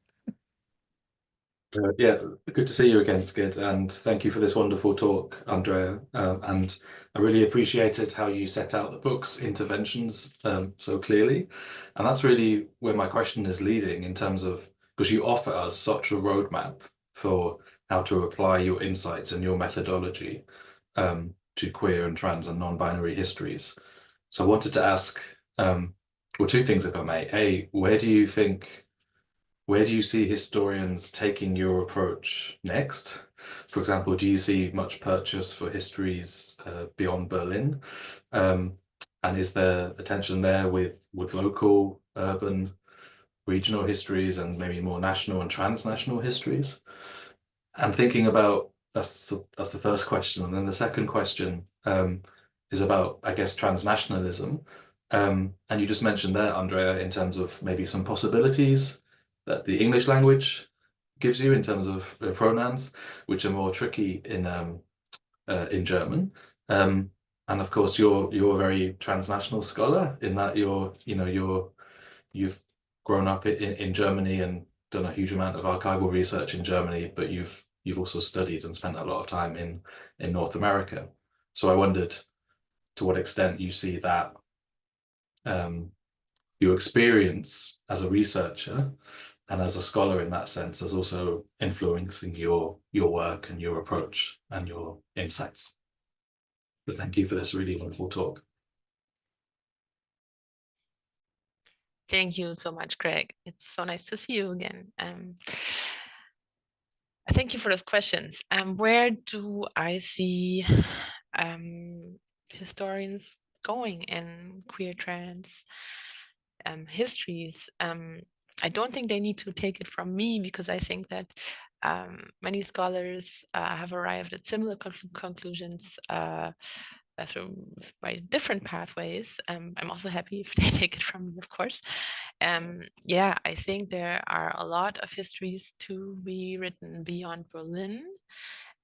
Yeah, good to see you again, Skid, and thank you for this wonderful talk, Andrea. And I really appreciated how you set out the book's interventions so clearly. And that's really where my question is leading in terms of, because you offer us such a roadmap for how to apply your insights and your methodology to queer and trans and non-binary histories. So I wanted to ask, well, two things if I may. Where do you see historians taking your approach next? For example, do you see much purchase for histories beyond Berlin? And is there a tension there with local, urban, regional histories and maybe more national and transnational histories? And thinking about, that's the first question. And then the second question is about, I guess, transnationalism. And you just mentioned there, Andrea, in terms of maybe some possibilities that the English language gives you in terms of pronouns, which are more tricky in German. And of course, you're a very transnational scholar in that you've grown up in Germany and done a huge amount of archival research in Germany, but you've also studied and spent a lot of time in North America. So I wondered to what extent you see that your experience as a researcher and as a scholar in that sense as also influencing your work and your approach and your insights. But thank you for this really wonderful talk. Thank you so much, Craig. It's so nice to see you again. Thank you for those questions. Where do I see historians going in queer trans histories? I don't think they need to take it from me, because I think that many scholars have arrived at similar conclusions by different pathways. I'm also happy if they take it from me, of course. Yeah, I think there are a lot of histories to be written beyond Berlin,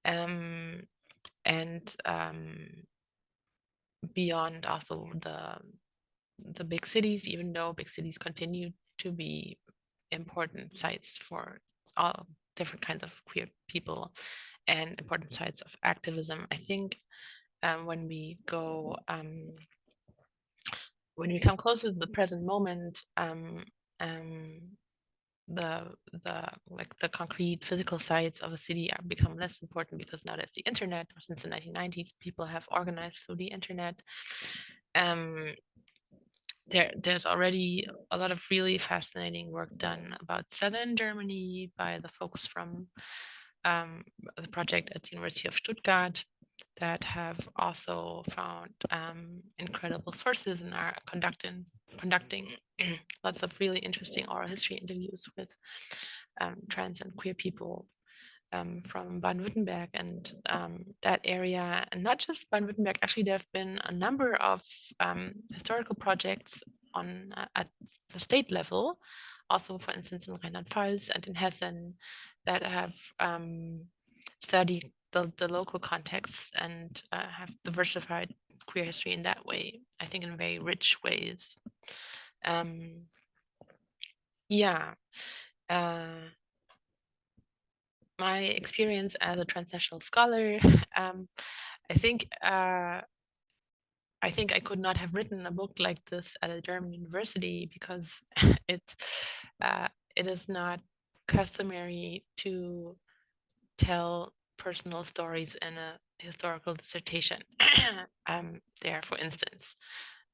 and beyond also the big cities, even though big cities continue to be important sites for all different kinds of queer people and important sites of activism. I think when we come closer to the present moment, the concrete physical sites of a city are become less important, because now there's the internet, or since the 1990s, people have organized through the internet. There's already a lot of really fascinating work done about southern Germany by the folks from the project at the University of Stuttgart, that have also found incredible sources and are conducting lots of really interesting oral history interviews with trans and queer people from Baden-Württemberg and that area, and not just Baden-Württemberg. Actually, there have been a number of historical projects on at the state level, also, for instance, in Rheinland-Pfalz and in Hessen, that have studied the local context and have diversified queer history in that way, I think in very rich ways. Yeah. My experience as a transnational scholar, I think I could not have written a book like this at a German university because it is not customary to tell personal stories in a historical dissertation. There, for instance,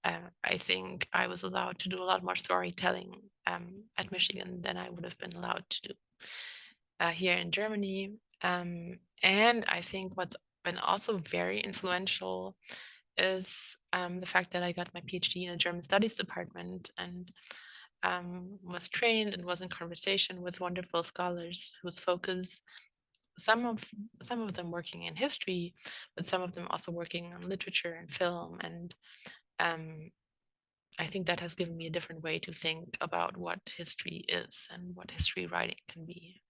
I think I was allowed to do a lot more storytelling at Michigan than I would have been allowed to do here in Germany. And I think what's been also very influential is the fact that I got my PhD in a German studies department and was trained and was in conversation with wonderful scholars whose focus, some of them working in history, but some of them also working on literature and film. And I think that has given me a different way to think about what history is and what history writing can be.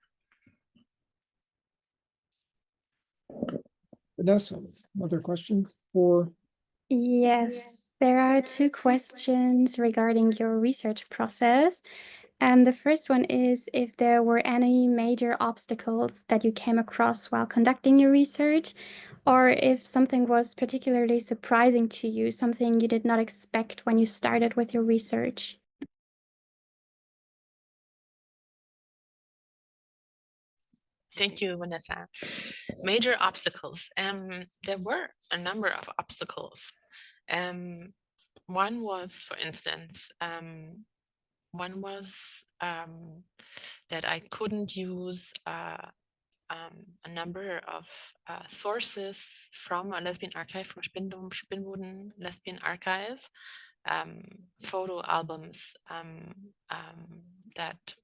Vanessa, another question for? Yes, there are two questions regarding your research process. The first one is if there were any major obstacles that you came across while conducting your research, or if something was particularly surprising to you, something you did not expect when you started with your research. Thank you, Vanessa. Major obstacles. There were a number of obstacles. One was, for instance, that I couldn't use a number of sources from a lesbian archive, from Spinnboden Lesbian Archive, photo albums that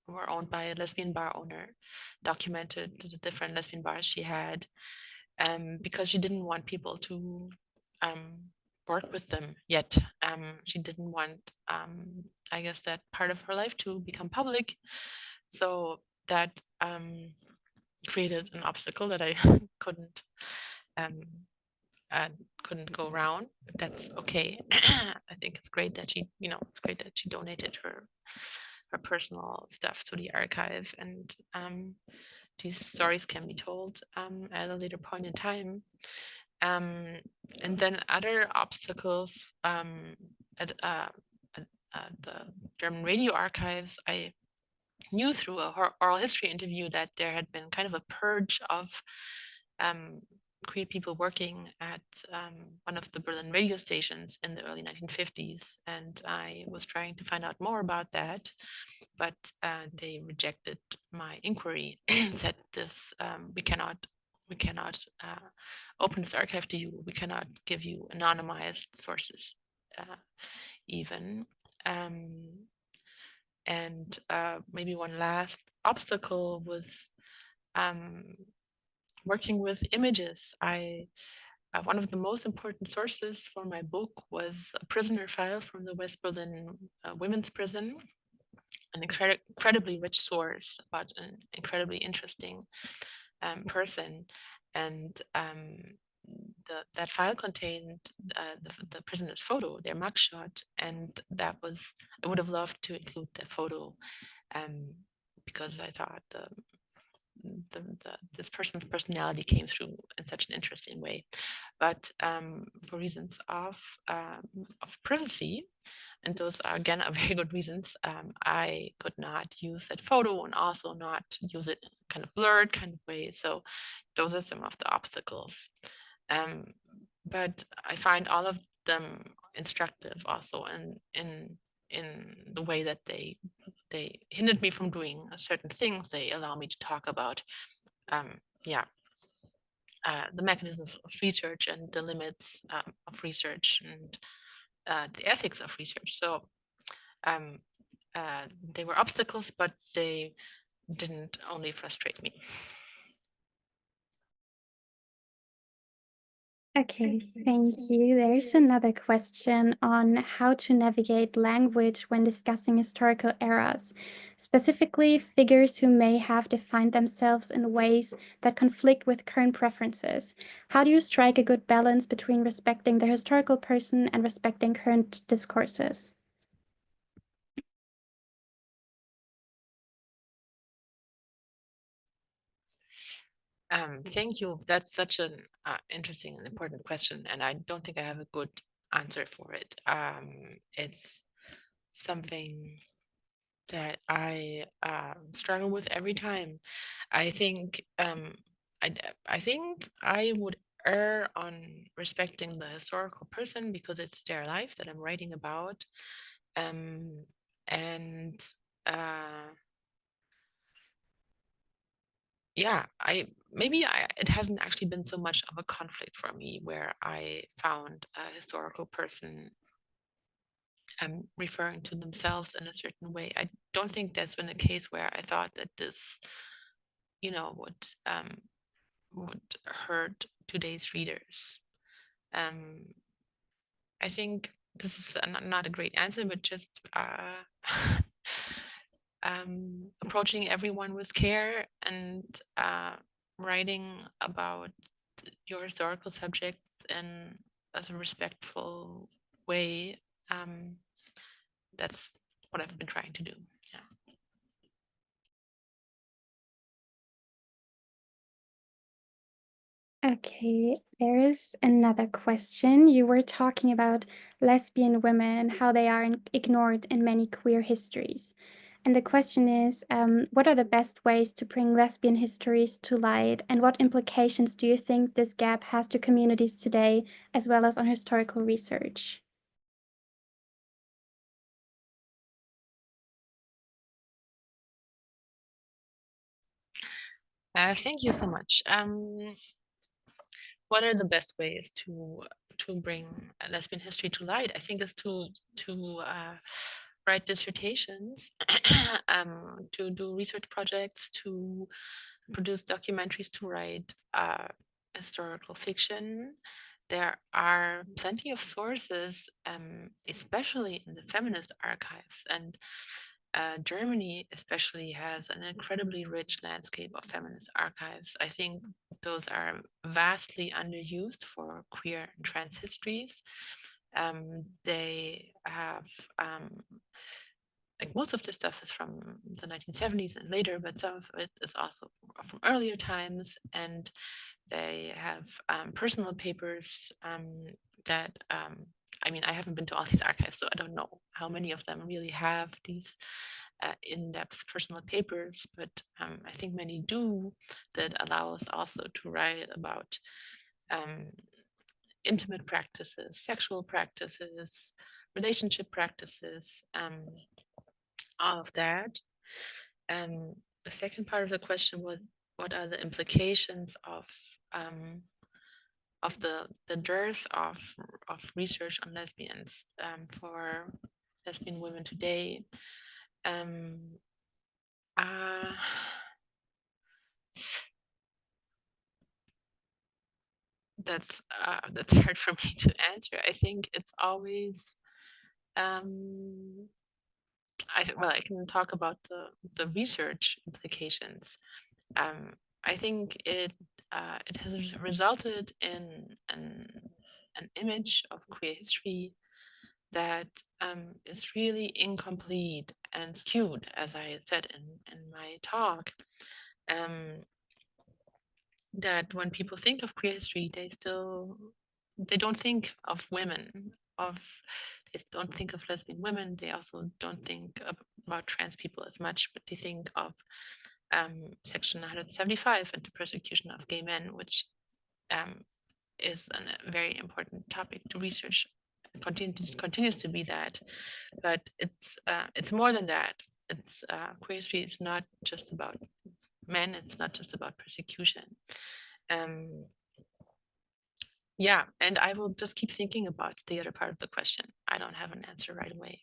were owned by a lesbian bar owner, documented the different lesbian bars she had, because she didn't want people to work with them yet. She didn't want, I guess, that part of her life to become public. So that created an obstacle that I couldn't go around, but that's okay. I think it's great that she, it's great that she donated her personal stuff to the archive, and these stories can be told at a later point in time. And then other obstacles at the German radio archives, I knew through a oral history interview that there had been kind of a purge of queer people working at one of the Berlin radio stations in the early 1950s. And I was trying to find out more about that, but they rejected my inquiry, said this, we cannot open this archive to you. We cannot give you anonymized sources even. And maybe one last obstacle was working with images. One of the most important sources for my book was a prisoner file from the West Berlin women's prison, an incredibly rich source about an incredibly interesting person. And that file contained the prisoner's photo, their mugshot, and I would have loved to include that photo because I thought this person's personality came through in such an interesting way. But for reasons of privacy, and those are again are very good reasons, I could not use that photo and also not use it in a kind of blurred kind of way. So those are some of the obstacles. But I find all of them instructive also in the way that they hindered me from doing certain things. They allow me to talk about the mechanisms of research and the limits of research and the ethics of research. So they were obstacles, but they didn't only frustrate me. Okay, thank you. There's another question on how to navigate language when discussing historical eras, specifically figures who may have defined themselves in ways that conflict with current preferences. How do you strike a good balance between respecting the historical person and respecting current discourses? Thank you. That's such an interesting and important question, and I don't think I have a good answer for it. It's something that I struggle with every time. I think I think I would err on respecting the historical person because it's their life that I'm writing about, and yeah, it hasn't actually been so much of a conflict for me where I found a historical person referring to themselves in a certain way. I don't think there's been a case where I thought that this, would hurt today's readers. I think this is not a great answer, but just approaching everyone with care and writing about your historical subjects in as a respectful way. That's what I've been trying to do. Yeah. Okay, there is another question. You were talking about lesbian women, how they are ignored in many queer histories. And the question is, what are the best ways to bring lesbian histories to light? And what implications do you think this gap has to communities today, as well as on historical research? Thank you so much. What are the best ways to bring lesbian history to light? I think is to write dissertations, to do research projects, to produce documentaries, to write historical fiction. There are plenty of sources, especially in the feminist archives, and Germany especially has an incredibly rich landscape of feminist archives. I think those are vastly underused for queer and trans histories. They have like most of the stuff is from the 1970s and later, but some of it is also from earlier times. And they have personal papers that I mean, I haven't been to all these archives, so I don't know how many of them really have these in-depth personal papers, but I think many do, that allow us also to write about intimate practices, sexual practices, relationship practices, all of that. The second part of the question was, what are the implications of the dearth of research on lesbians for lesbian women today? That's hard for me to answer. I think it's always I can talk about the research implications. I think it has resulted in an image of queer history that is really incomplete and skewed, as I said in my talk. That when people think of queer history, they don't think of women, they don't think of lesbian women. They also don't think about trans people as much, but they think of Section 175 and the persecution of gay men, which is a very important topic to research. Continues to be that, but it's more than that. It's queer history is not just about men. It's not just about persecution. Yeah, and I will just keep thinking about the other part of the question. I don't have an answer right away.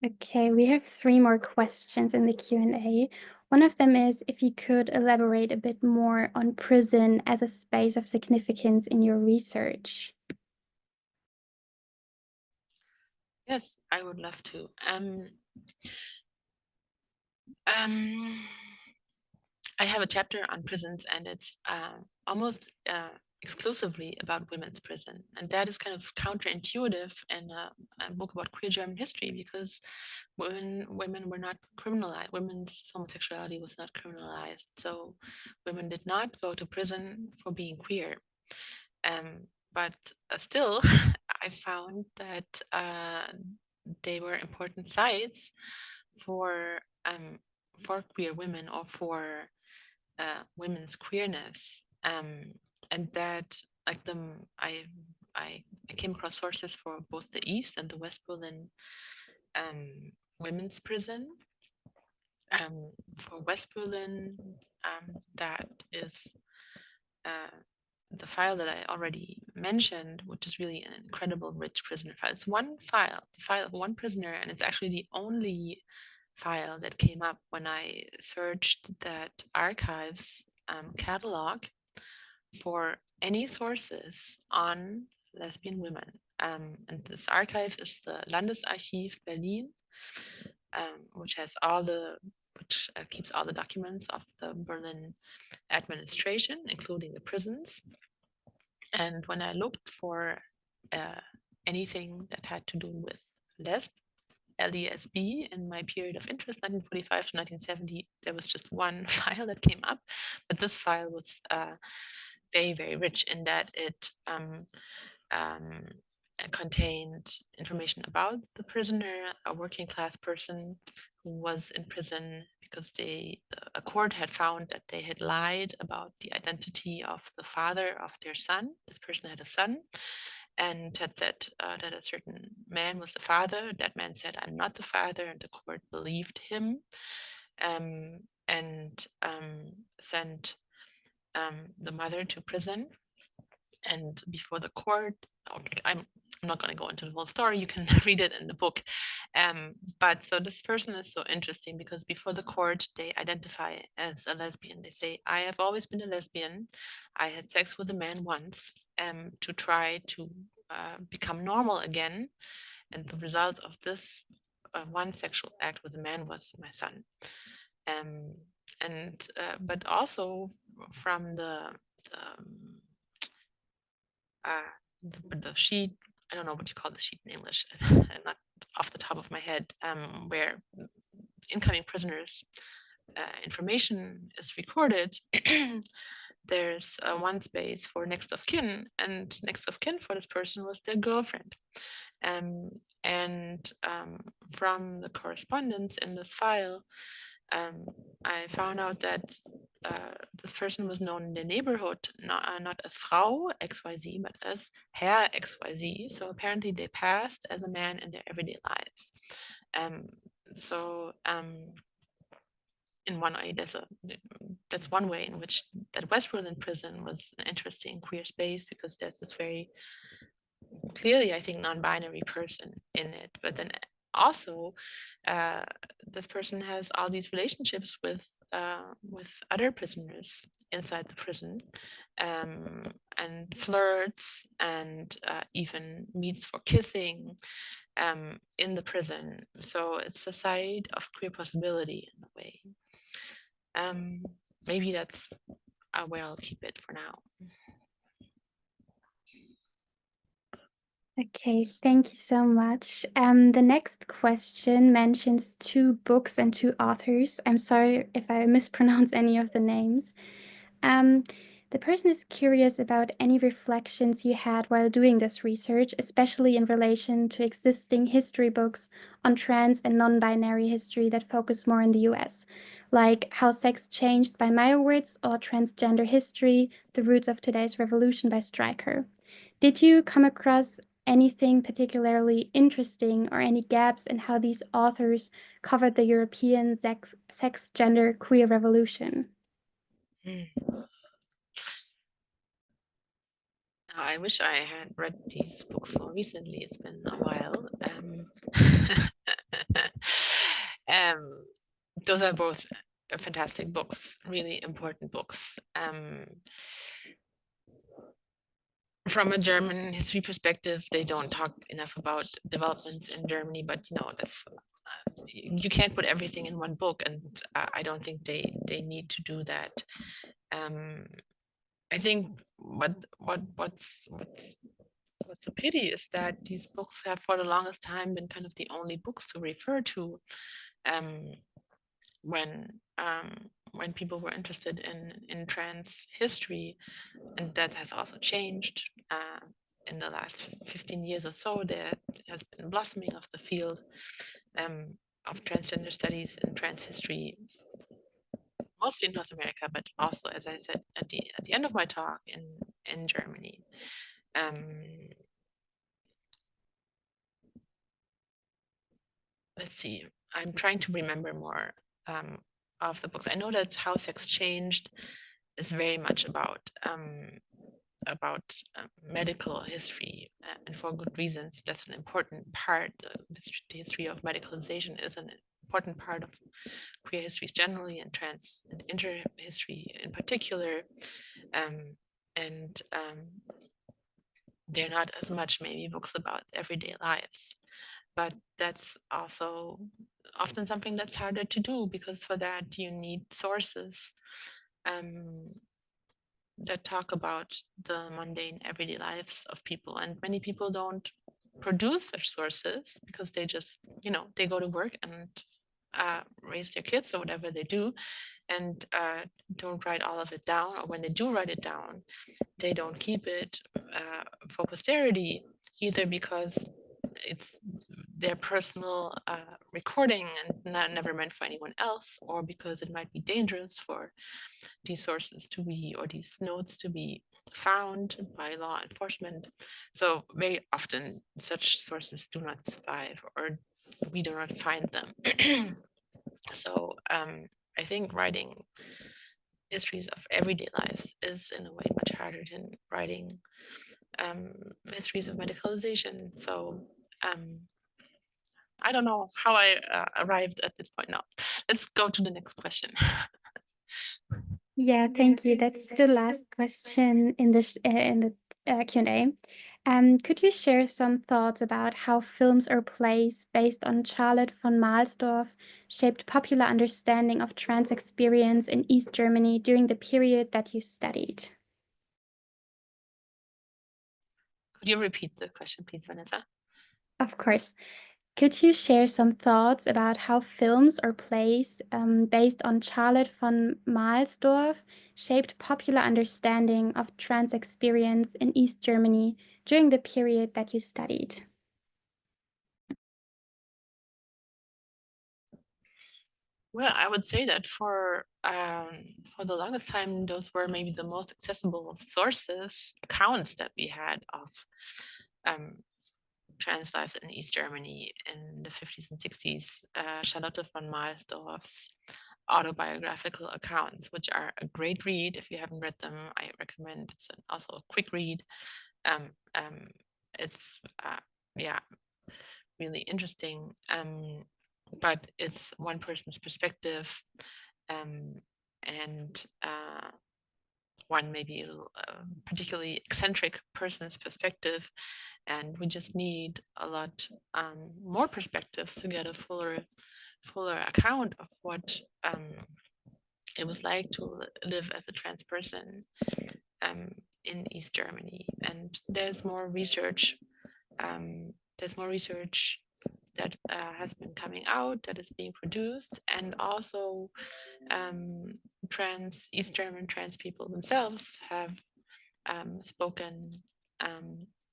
Okay, we have 3 more questions in the Q&A. One of them is if you could elaborate a bit more on prison as a space of significance in your research. Yes, I would love to. I have a chapter on prisons, and it's almost exclusively about women's prison, and that is kind of counterintuitive in a book about queer German history, because women were not criminalized. Women's homosexuality was not criminalized, so women did not go to prison for being queer. But still, I found that they were important sites for queer women, or for women's queerness, and that like I came across sources for both the East and the West Berlin women's prison. For West Berlin, that is the file that I already mentioned, which is really an incredible rich prisoner file. It's one file, the file of one prisoner, and it's actually the only file that came up when I searched that archives catalog for any sources on lesbian women. And this archive is the Landesarchiv Berlin, which keeps all the documents of the Berlin administration, including the prisons. And when I looked for anything that had to do with LESB in my period of interest, 1945 to 1970, there was just one file that came up, but this file was very, very rich in that it contained information about the prisoner, a working class person who was in prison because a court had found that they had lied about the identity of the father of their son. This person had a son and had said that a certain man was the father. That man said, "I'm not the father," and the court believed him, and sent the mother to prison. And before the court, I'm not going to go into the whole story, you can read it in the book. But so this person is so interesting because before the court, they identify as a lesbian. They say, "I have always been a lesbian. I had sex with a man once to try to become normal again. And the result of this one sexual act with a man was my son." But also from the sheet, I don't know what you call the sheet in English, not off the top of my head, where incoming prisoners' information is recorded, there's one space for next of kin, and next of kin for this person was their girlfriend. From the correspondence in this file, I found out that this person was known in the neighborhood not as Frau XYZ, but as Herr XYZ. So apparently they passed as a man in their everyday lives. In one way, that's one way in which that West Berlin prison was an interesting queer space, because there's this very clearly, I think, non-binary person in it. But then also, this person has all these relationships with other prisoners inside the prison, and flirts, and even meets for kissing in the prison. So it's a side of queer possibility in a way. Maybe that's where I'll keep it for now. Okay, thank you so much. The next question mentions 2 books and 2 authors. I'm sorry if I mispronounce any of the names. The person is curious about any reflections you had while doing this research, especially in relation to existing history books on trans and non-binary history that focus more in the US, like How Sex Changed by Meyerowitz or Transgender History, The Roots of Today's Revolution by Stryker. Did you come across anything particularly interesting or any gaps in how these authors covered the European sex, gender, queer revolution? I wish I had read these books more recently. It's been a while. Those are both fantastic books, really important books. From a German history perspective, they don't talk enough about developments in Germany, but that's you can't put everything in one book, and I don't think they need to do that. I think what's a pity is that these books have for the longest time been kind of the only books to refer to when people were interested in trans history, and that has also changed in the last 15 years or so. There has been blossoming of the field of transgender studies and trans history, mostly in North America, but also, as I said at the end of my talk, in Germany. Let's see. I'm trying to remember more of the books. I know that How Sex Changed is very much about medical history, and for good reasons. That's an important part. The history of medicalization is an important part of queer histories generally, and trans and inter history in particular. They're not as much maybe books about everyday lives, but that's also often something that's harder to do, because for that you need sources that talk about the mundane everyday lives of people, and many people don't produce such sources because they just they go to work and raise their kids or whatever they do, and don't write all of it down, or when they do write it down, they don't keep it for posterity, either because it's their personal recording and never meant for anyone else, or because it might be dangerous for these sources to be, or these notes to be found by law enforcement. So very often such sources do not survive, or we do not find them. So I think writing histories of everyday lives is in a way much harder than writing histories of medicalization. So I don't know how I arrived at this point now. Let's go to the next question. Yeah, thank you. That's the last question in the Q&A. Could you share some thoughts about how films or plays based on Charlotte von Mahlsdorf shaped popular understanding of trans experience in East Germany during the period that you studied? Could you repeat the question, please, Vanessa? Of course. Could you share some thoughts about how films or plays based on Charlotte von Mahlsdorf shaped popular understanding of trans experience in East Germany during the period that you studied? Well, I would say that for the longest time, those were maybe the most accessible sources, accounts that we had of trans lives in East Germany in the 50s and 60s. Charlotte von Mahlsdorf's autobiographical accounts, which are a great read. If you haven't read them, I recommend. It's also a quick read. It's yeah, really interesting. But it's one person's perspective, and one maybe particularly eccentric person's perspective, and we just need a lot more perspectives to get a fuller account of what it was like to live as a trans person in East Germany. And there's more research. That has been coming out, that is being produced, and also East German trans people themselves have spoken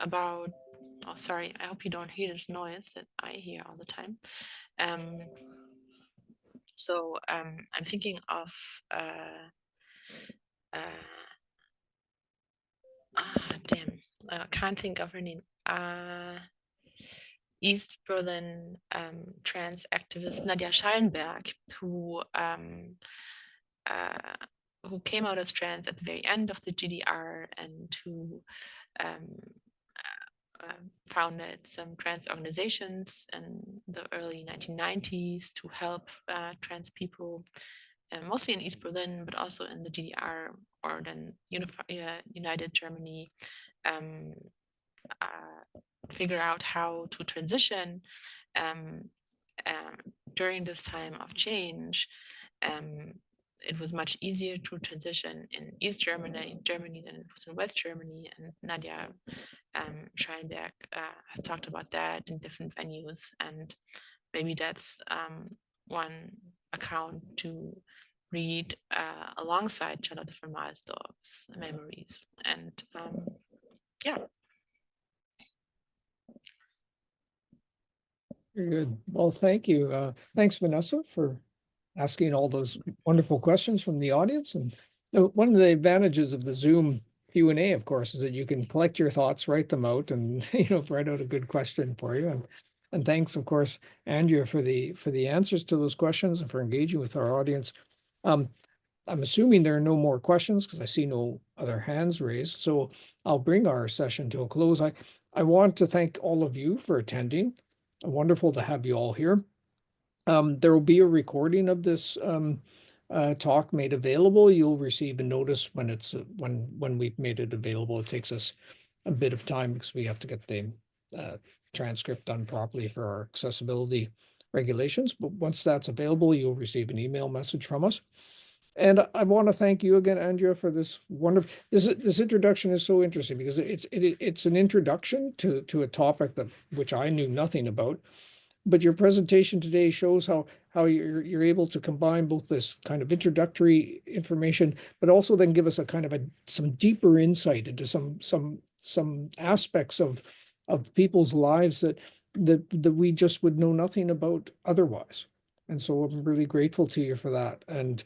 about. Oh, sorry, I hope you don't hear this noise that I hear all the time. So I'm thinking of damn, I can't think of her name. East Berlin trans activist Nadja Schallenberg, who came out as trans at the very end of the GDR, and who founded some trans organizations in the early 1990s to help trans people, mostly in East Berlin, but also in the DDR or then United Germany, figure out how to transition during this time of change. It was much easier to transition in East Germany than it was in West Germany. And Nadia Scheinberg has talked about that in different venues. And maybe that's one account to read alongside Charlotte von Marsdorf's memories. And yeah. Very good. Well, thank you. Thanks, Vanessa, for asking all those wonderful questions from the audience. And one of the advantages of the Zoom Q&A, of course, is that you can collect your thoughts, write them out, and write out a good question for you. And thanks, of course, Andrea, for the answers to those questions and for engaging with our audience. I'm assuming there are no more questions because I see no other hands raised. So I'll bring our session to a close. I want to thank all of you for attending. Wonderful to have you all here. There will be a recording of this talk made available. You'll receive a notice when it's when we've made it available. It takes us a bit of time because we have to get the transcript done properly for our accessibility regulations. But once that's available, you'll receive an email message from us. And I want to thank you again, Andrea, for this wonderful. This introduction is so interesting because it's an introduction to a topic which I knew nothing about. But your presentation today shows how you're able to combine both this kind of introductory information, but also then give us a kind of some deeper insight into some aspects of people's lives that we just would know nothing about otherwise. And so I'm really grateful to you for that. And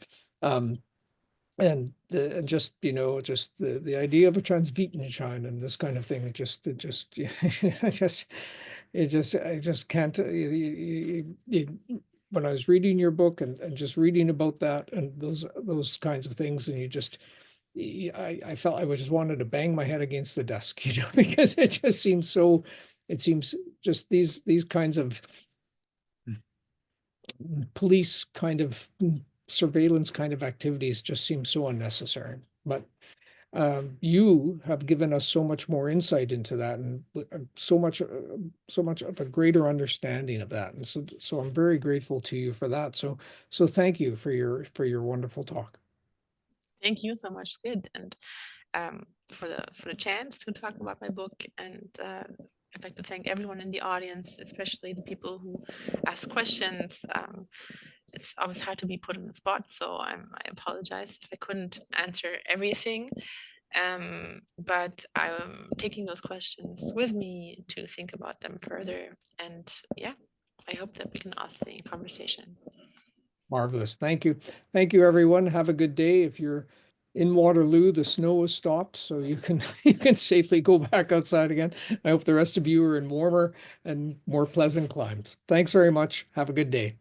just the idea of a Transvitenschein and this kind of thing, I just can't. When I was reading your book and just reading about that and those kinds of things, and I felt I just wanted to bang my head against the desk, because it just seems so. It seems just these kinds of police kind of surveillance kind of activities just seem so unnecessary. But you have given us so much more insight into that, and so much of a greater understanding of that. And so I'm very grateful to you for that. So thank you for your wonderful talk. Thank you so much, Sid, and for the chance to talk about my book. And I'd like to thank everyone in the audience, especially the people who ask questions. It's always hard to be put on the spot, so I apologize if I couldn't answer everything. But I'm taking those questions with me to think about them further. And yeah, I hope that we can all stay in conversation. Marvelous. Thank you. Thank you, everyone. Have a good day. If you're in Waterloo, the snow has stopped, so you can safely go back outside again. I hope the rest of you are in warmer and more pleasant climes. Thanks very much. Have a good day.